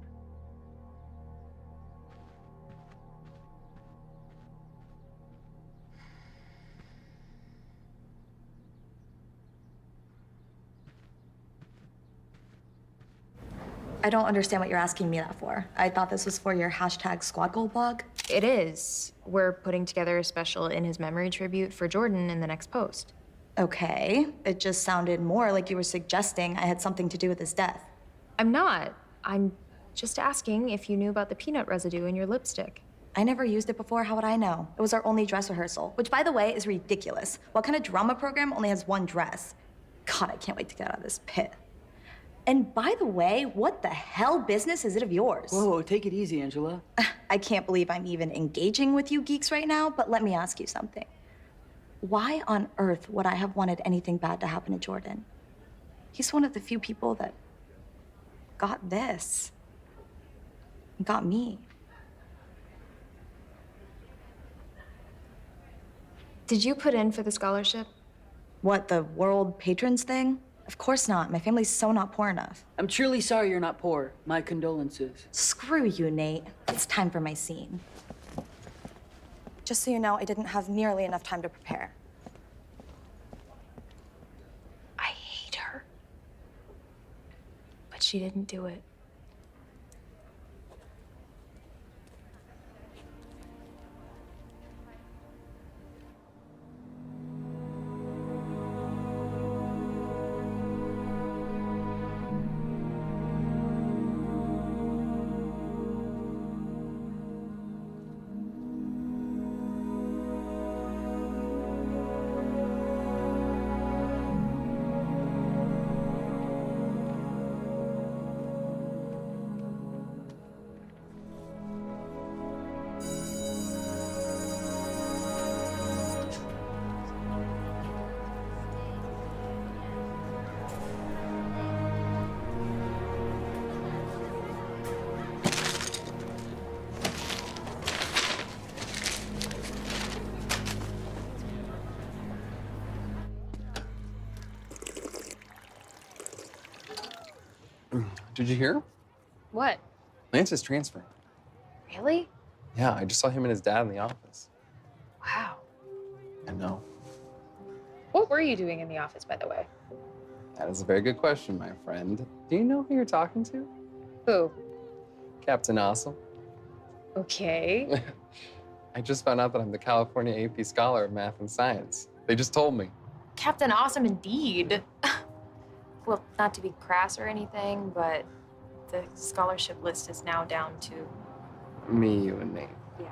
C: I don't understand what you're asking me that for. I thought this was for your #SquadGoal blog.
D: It is. We're putting together a special in his memory tribute for Jordan in the next post.
C: Okay. It just sounded more like you were suggesting I had something to do with his death.
D: I'm not. I'm just asking if you knew about the peanut residue in your lipstick.
C: I never used it before. How would I know? It was our only dress rehearsal, which, by the way, is ridiculous. What kind of drama program only has one dress? God, I can't wait to get out of this pit. And by the way, what the hell business is it of yours?
F: Whoa, take it easy, Angela.
C: I can't believe I'm even engaging with you geeks right now, but let me ask you something. Why on earth would I have wanted anything bad to happen to Jordan? He's one of the few people that got this. Got me.
D: Did you put in for the scholarship?
C: What, the world patrons thing? Of course not. My family's so not poor enough.
F: I'm truly sorry you're not poor. My condolences.
C: Screw you, Nate. It's time for my scene. Just so you know, I didn't have nearly enough time to prepare.
H: I hate her.
D: she didn't do it.
J: Did you hear?
D: What?
J: Lance is transferring.
D: Really?
J: Yeah, I just saw him and his dad in the office.
D: Wow.
J: I know.
D: What were you doing in the office, by the way?
J: That is a very good question, my friend. Do you know who you're talking to?
D: Who?
J: Captain Awesome.
D: Okay.
J: I just found out that I'm the California AP Scholar of Math and Science. They just told me.
D: Captain Awesome indeed. Well, not to be crass or anything, but the scholarship list is now down to...
J: Me, you, and Nate.
D: Yeah.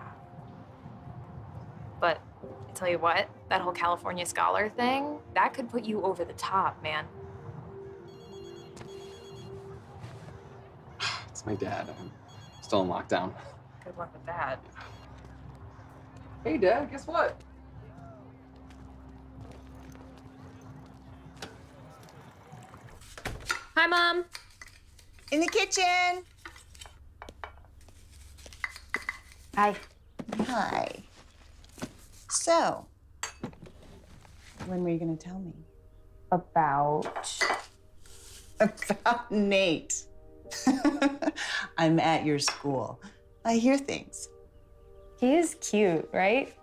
D: But I tell you what, that whole California Scholar thing, that could put you over the top, man.
J: It's my dad. I'm still in lockdown.
D: Good luck with that.
J: Hey, Dad, guess what?
D: Hi, Mom.
I: In the kitchen.
D: Hi.
I: Hi. So, when were you going to tell me?
D: About
I: Nate. I'm at your school. I hear things.
D: He is cute, right?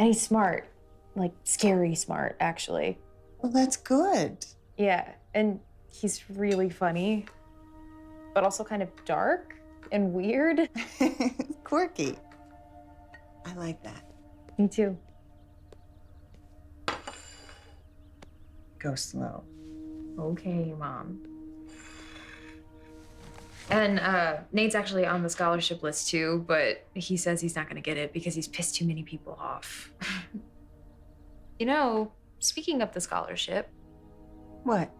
D: And he's smart. Like, scary smart, actually.
I: Well, that's good.
D: Yeah, and he's really funny, but also kind of dark and weird.
I: Quirky. I like that.
D: Me too.
I: Go slow.
D: Okay, Mom. And Nate's actually on the scholarship list too, but he says he's not gonna get it because he's pissed too many people off. You know, speaking of the scholarship.
I: What?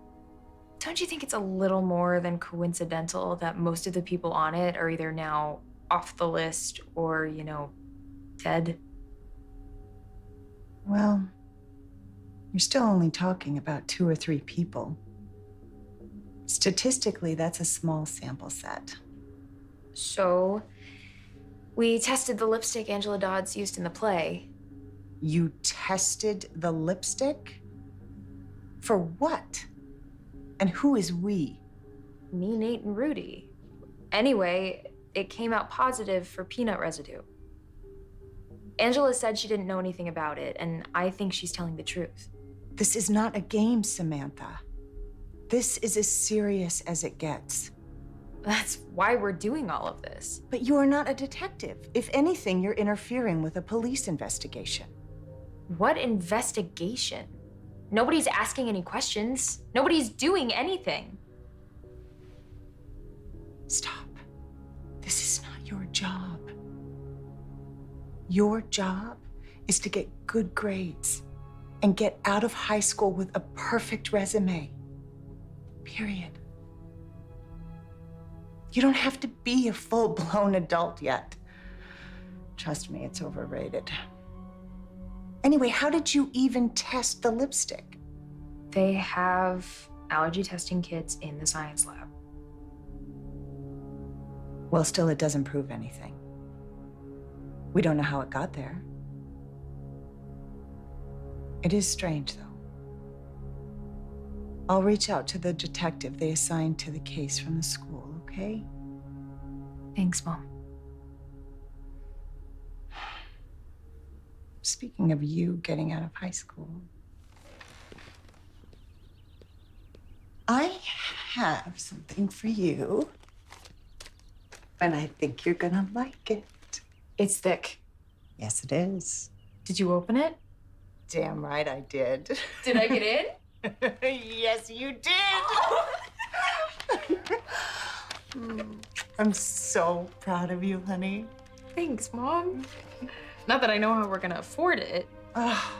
D: Don't you think it's a little more than coincidental that most of the people on it are either now off the list or, you know, dead?
I: Well, you're still only talking about 2 or 3 people. Statistically, that's a small sample set.
D: So, we tested the lipstick Angela Dodds used in the play.
I: You tested the lipstick? For what? And who is we?
D: Me, Nate, and Rudy. Anyway, it came out positive for peanut residue. Angela said she didn't know anything about it, and I think she's telling the truth.
I: This is not a game, Samantha. This is as serious as it gets.
D: That's why we're doing all of this.
I: But you are not a detective. If anything, you're interfering with a police investigation.
D: What investigation? Nobody's asking any questions. Nobody's doing anything.
I: Stop. This is not your job. Your job is to get good grades and get out of high school with a perfect resume. Period. You don't have to be a full-blown adult yet. Trust me, it's overrated. Anyway, how did you even test the lipstick?
D: They have allergy testing kits in the science lab.
I: Well, still, it doesn't prove anything. We don't know how it got there. It is strange, though. I'll reach out to the detective they assigned to the case from the school, okay?
D: Thanks, Mom.
I: Speaking of you getting out of high school, I have something for you. And I think you're gonna like it.
Q: It's thick.
I: Yes, it is.
Q: Did you open it?
I: Damn right I did.
Q: Did I get in?
I: Yes, you did. I'm so proud of you, honey.
Q: Thanks, Mom. Not that I know how we're gonna afford it.
I: Oh,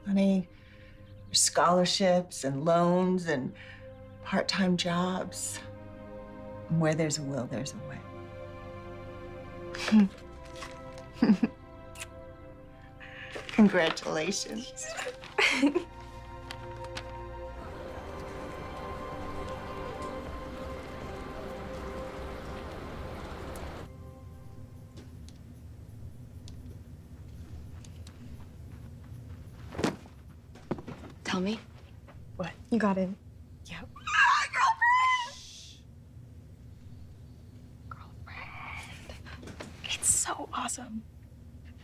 I: honey, there's scholarships and loans and part-time jobs. And where there's a will, there's a way. Congratulations.
D: Tell me.
Q: What?
D: You got in.
Q: Yep. It's so awesome.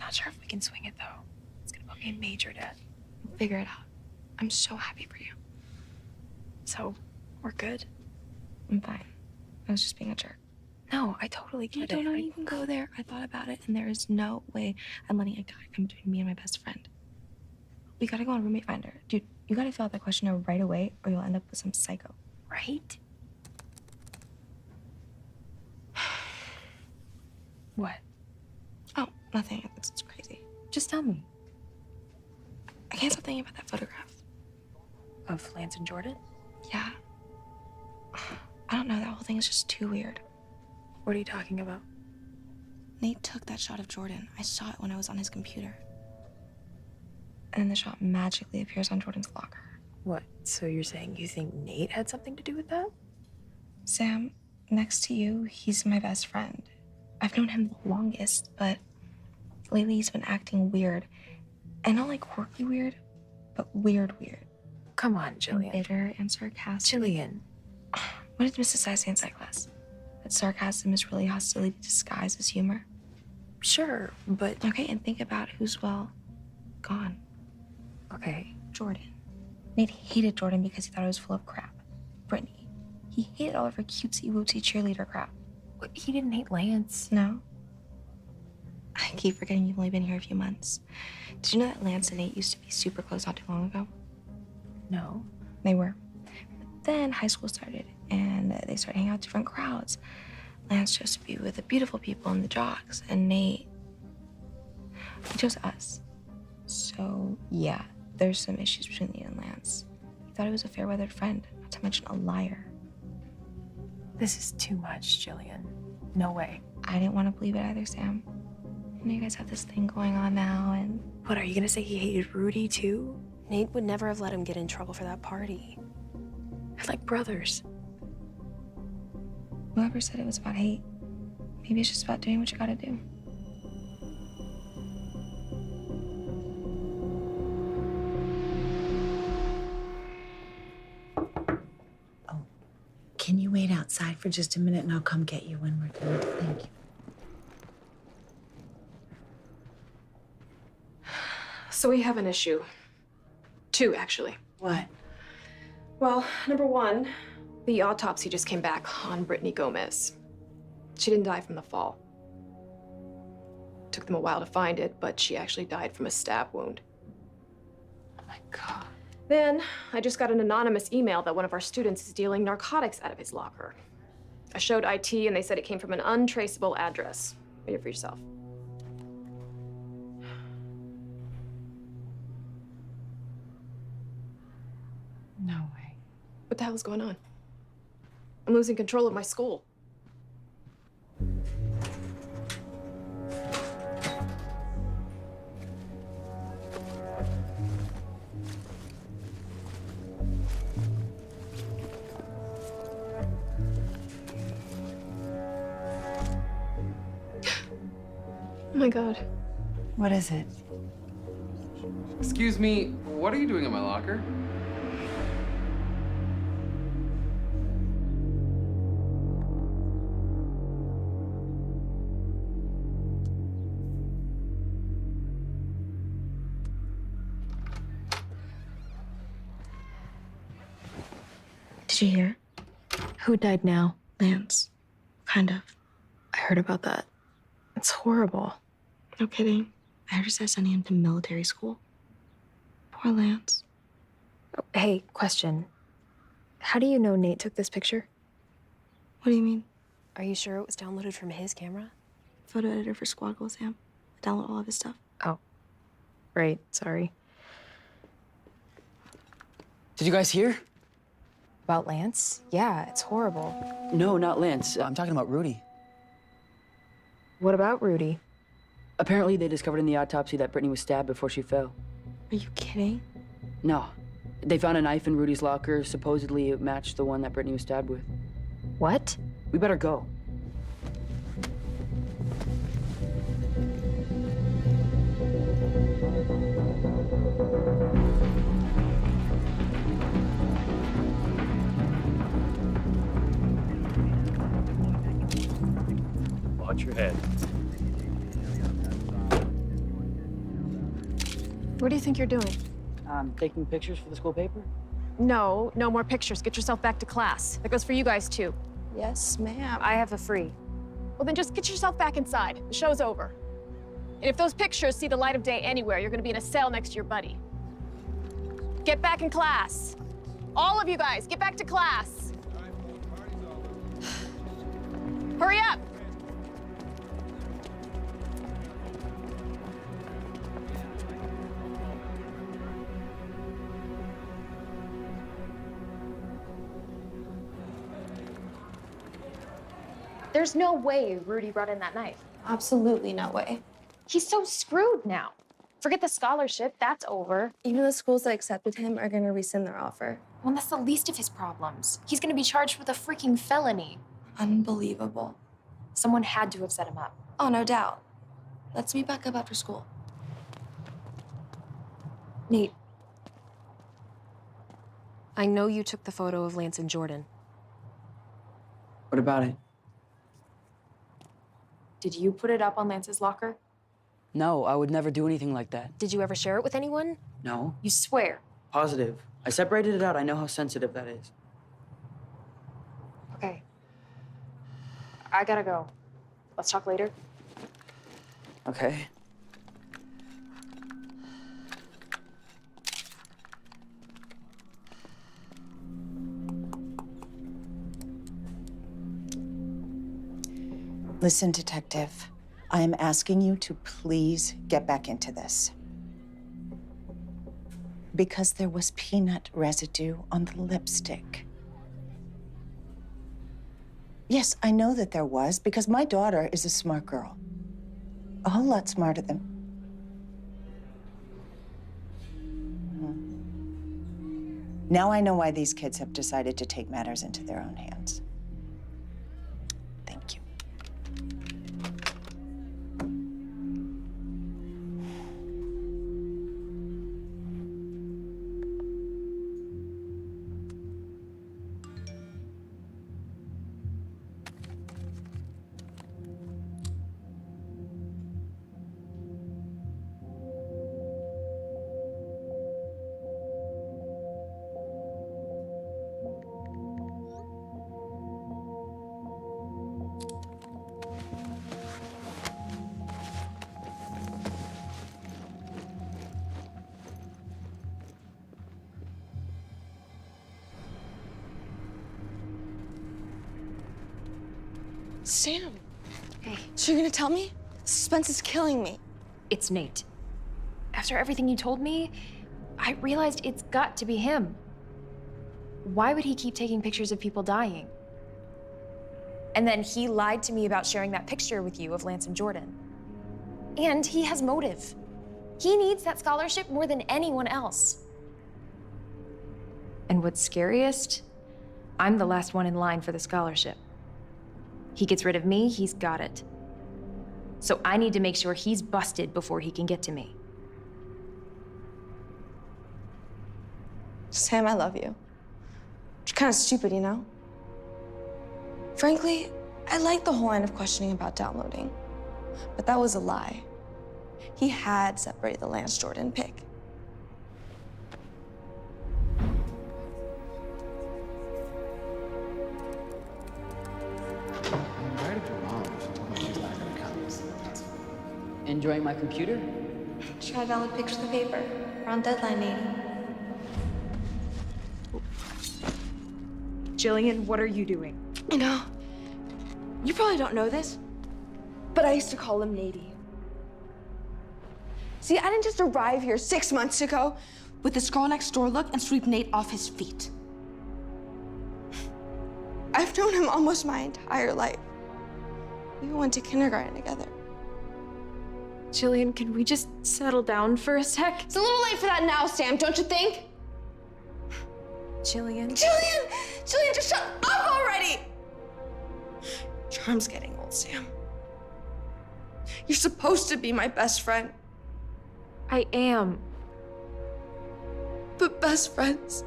Q: Not sure if we can swing it though. It's gonna put me in major debt.
D: We'll figure it out. I'm so happy for you.
Q: So, we're good?
D: I'm fine. I was just being a jerk.
Q: No, I totally get
D: You
Q: it.
D: don't even go there. I thought about it, and there is no way I'm letting a guy come between me and my best friend. We gotta go on Roommate Finder. Dude, you gotta fill out that questionnaire right away, or you'll end up with some psycho.
Q: Right? What?
D: Oh, nothing. It's crazy. Just tell me. I can't stop thinking about that photograph.
Q: Of Lance and Jordan?
D: Yeah. I don't know. That whole thing is just too weird.
Q: What are you talking about?
D: Nate took that shot of Jordan. I saw it when I was on his computer. And then the shot magically appears on Jordan's locker.
Q: What? So you're saying you think Nate had something to do with that?
D: Sam, next to you, he's my best friend. I've known him the longest, but lately he's been acting weird. And not like quirky weird, but weird.
Q: Come on, Jillian.
D: And bitter and sarcastic.
Q: Jillian.
D: What did Mrs. Sai say in psych class? That sarcasm is really hostility disguised as humor?
Q: Sure, but...
D: Okay, and think about who's, well, gone.
Q: Okay.
D: Jordan. Nate hated Jordan because he thought it was full of crap. Brittany. He hated all of her cutesy-wootsy cheerleader crap.
Q: He didn't hate Lance.
D: No? I keep forgetting you've only been here a few months. Did you know that Lance and Nate used to be super close not too long ago?
Q: No.
D: They were. But then high school started, and they started hanging out with different crowds. Lance chose to be with the beautiful people in the jocks, and Nate, he chose us. So, yeah, there's some issues between Nate and Lance. He thought he was a fair-weathered friend, not to mention a liar.
Q: This is too much, Jillian. No way.
D: I didn't want to believe it either, Sam. I know you guys have this thing going on now, and...
Q: What, are you gonna say he hated Rudy, too? Nate would never have let him get in trouble for that party. They're like brothers.
D: Whoever said it was about hate, maybe it's just about doing what you gotta do.
I: Can you wait outside for just a minute and I'll come get you when we're done? Thank you.
H: So we have an issue. Two, actually.
I: What?
H: Well, number one, the autopsy just came back on Brittany Gomez. She didn't die from the fall. Took them a while to find it, but she actually died from a stab wound.
Q: Oh my God.
H: Then I just got an anonymous email that one of our students is dealing narcotics out of his locker. I showed IT and they said it came from an untraceable address. Read it for yourself.
Q: No way.
H: What the hell is going on? I'm losing control of my school. Oh my God.
I: What is it?
J: Excuse me, what are you doing in my locker?
D: Did you hear?
Q: Who died now? Lance. Kind of. I heard about that. It's horrible. No kidding. I heard they're sending him to military school. Poor Lance.
D: Oh, hey, question. How do you know Nate took this picture?
Q: What do you mean?
P: Are you sure it was downloaded from his camera?
Q: Photo editor for Squad Goals, Sam. I download all of his stuff.
D: Oh. Right, sorry.
F: Did you guys hear?
D: About Lance? Yeah, it's horrible.
F: No, not Lance. I'm talking about Rudy.
D: What about Rudy?
F: Apparently, they discovered in the autopsy that Brittany was stabbed before she fell.
Q: Are you kidding?
F: No. They found a knife in Rudy's locker. Supposedly, it matched the one that Brittany was stabbed with.
D: What?
F: We better go.
O: Watch your head.
H: What do you think you're doing?
F: Taking pictures for the school paper?
H: No, no more pictures. Get yourself back to class. That goes for you guys, too.
Q: Yes, ma'am.
D: I have a free.
H: Well, then just get yourself back inside. The show's over. And if those pictures see the light of day anywhere, you're gonna be in a cell next to your buddy. Get back in class. All of you guys, get back to class. Hurry up.
D: There's no way Rudy brought in that knife.
Q: Absolutely no way.
D: He's so screwed now. Forget the scholarship, that's over.
Q: Even the schools that accepted him are gonna rescind their offer.
D: Well, that's the least of his problems. He's gonna be charged with a freaking felony.
Q: Unbelievable.
D: Someone had to have set him up.
Q: Oh, no doubt. Let's meet back up after school.
P: Nate. I know you took the photo of Lance and Jordan.
F: What about it?
D: Did you put it up on Lance's locker?
F: No, I would never do anything like that.
P: Did you ever share it with anyone?
F: No.
D: You swear?
F: Positive. I separated it out. I know how sensitive that is.
D: Okay. I gotta go. Let's talk later.
F: Okay.
I: Listen, Detective. I am asking you to please get back into this. Because there was peanut residue on the lipstick. Yes, I know that there was, because my daughter is a smart girl. A whole lot smarter than... Now I know why these kids have decided to take matters into their own hands. Thank you.
Q: Sam. Hey. So you're gonna tell me? Suspense is killing me.
D: It's Nate. After everything you told me, I realized it's got to be him. Why would he keep taking pictures of people dying? And then he lied to me about sharing that picture with you of Lance and Jordan. And he has motive. He needs that scholarship more than anyone else. And what's scariest, I'm the last one in line for the scholarship. He gets rid of me, he's got it. So I need to make sure he's busted before he can get to me.
Q: Sam, I love you. You're kind of stupid, you know? Frankly, I like the whole line of questioning about downloading. But that was a lie. He had separated the Lance Jordan pic.
E: Enjoying my computer?
Q: Try to download pictures of the paper. We're on deadline, Nate.
R: Jillian, what are you doing?
Q: You know, you probably don't know this, but I used to call him Natey. See, I didn't just arrive here 6 months ago with this girl next door look and sweep Nate off his feet. I've known him almost my entire life. We even went to kindergarten together.
D: Jillian, can we just settle down for a sec?
Q: It's a little late for that now, Sam, don't you think?
D: Jillian?
Q: Jillian! Jillian, just shut up already! Charm's getting old, Sam. You're supposed to be my best friend.
D: I am.
Q: But best friends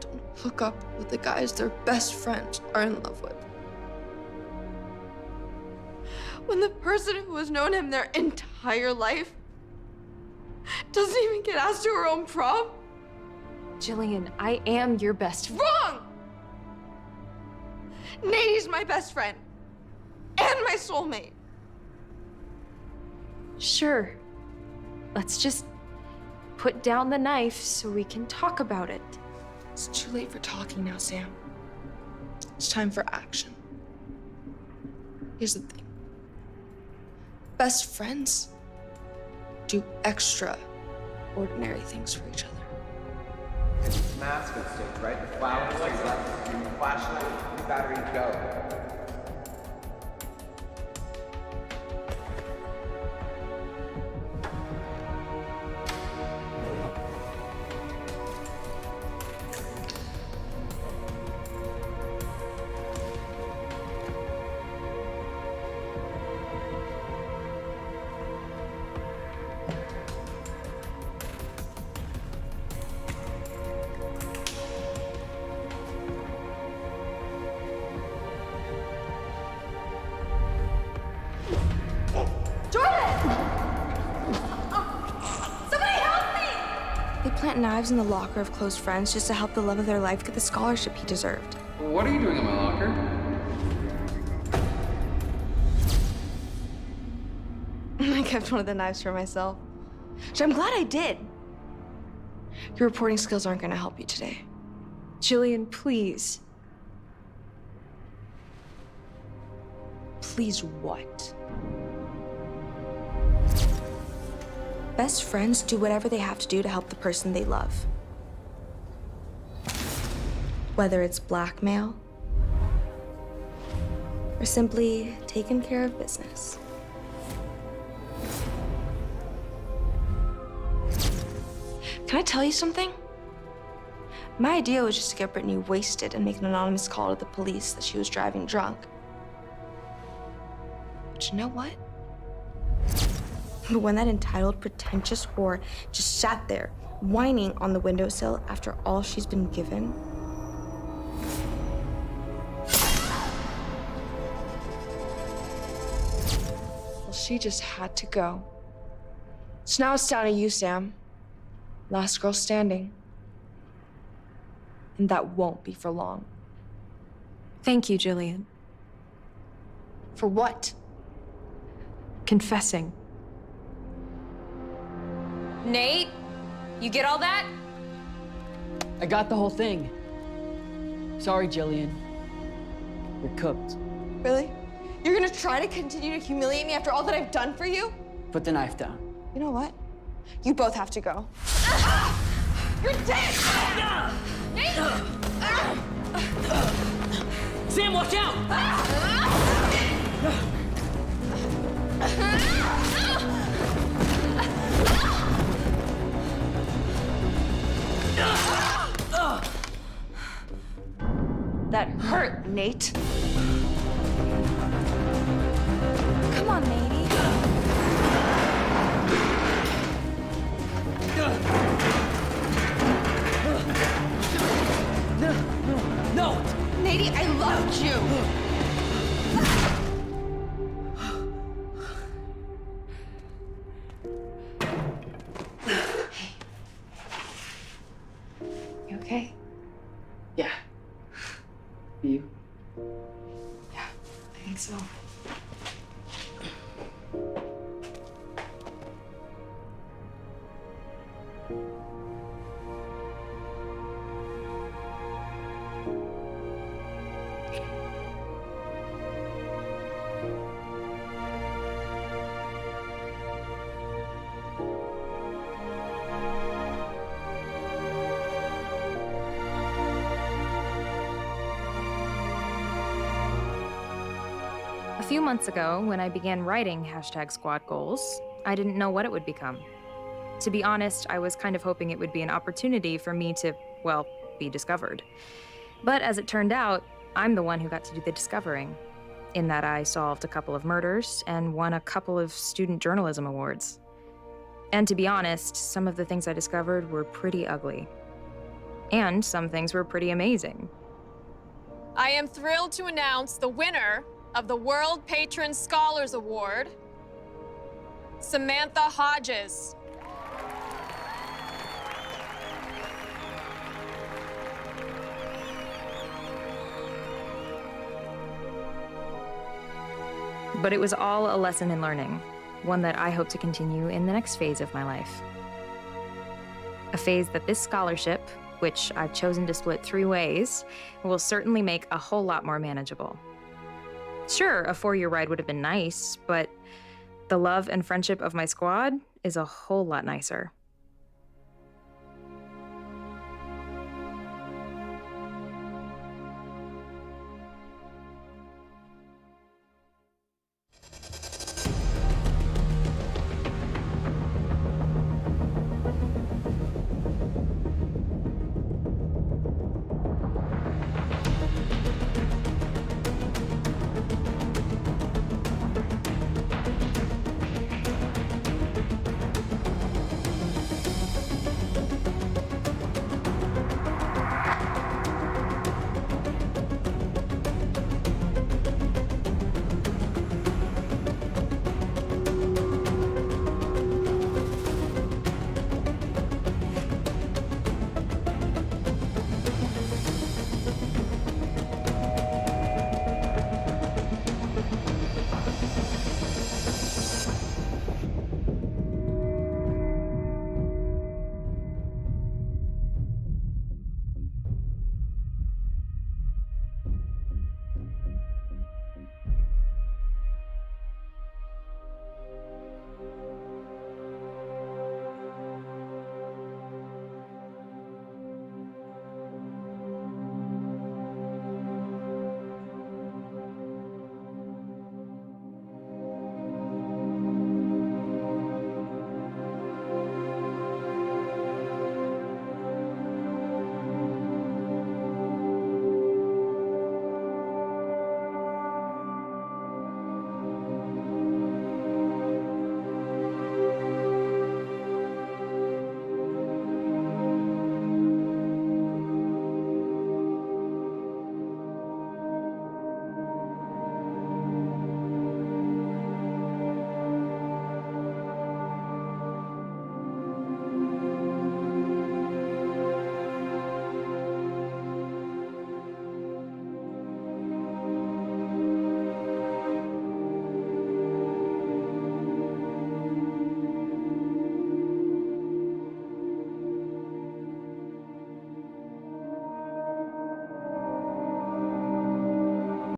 Q: don't hook up with the guys their best friends are in love with. When the person who has known him their entire life doesn't even get asked to her own prom?
D: Jillian, I am your best friend.
Q: Wrong! Natey's my best friend. And my soulmate.
D: Sure. Let's just put down the knife so we can talk about it.
Q: It's too late for talking now, Sam. It's time for action. Here's the thing. Best friends do extraordinary things for each other.
A: This mask on stage, right? The flowers, stage left, your flashlight, your battery, go.
Q: They plant knives in the locker of close friends just to help the love of their life get the scholarship he deserved.
J: What are you doing in my locker?
Q: I kept one of the knives for myself. Which I'm glad I did. Your reporting skills aren't gonna help you today.
D: Jillian, please.
Q: Please what? Best friends do whatever they have to do to help the person they love. Whether it's blackmail or simply taking care of business. Can I tell you something? My idea was just to get Brittany wasted and make an anonymous call to the police that she was driving drunk. But you know what? But when that entitled, pretentious whore just sat there, whining on the windowsill after all she's been given. Well, she just had to go. So now it's down to you, Sam. Last girl standing. And that won't be for long.
D: Thank you, Jillian.
Q: For what?
D: Confessing. Nate, you get all that?
E: I got the whole thing. Sorry, Jillian. You're cooked.
Q: Really? You're gonna try to continue to humiliate me after all that I've done for you?
E: Put the knife down.
Q: You know what? You both have to go. You're dead! Nate!
E: Sam, watch out!
Q: That hurt, Nate. Come on, Natey.
E: No!
Q: Natey, I loved you!
D: You okay?
E: Yeah. You?
Q: Yeah, I think so.
D: few months ago, when I began writing #squad goals, I didn't know what it would become. To be honest, I was kind of hoping it would be an opportunity for me to, well, be discovered. But as it turned out, I'm the one who got to do the discovering, in that I solved a couple of murders and won a couple of student journalism awards. And to be honest, some of the things I discovered were pretty ugly. And some things were pretty amazing.
H: I am thrilled to announce the winner of the World Patron Scholars Award, Samantha Hodges.
D: But it was all a lesson in learning, one that I hope to continue in the next phase of my life. A phase that this scholarship, which I've chosen to split 3 ways, will certainly make a whole lot more manageable. Sure, a 4-year ride would have been nice, but the love and friendship of my squad is a whole lot nicer.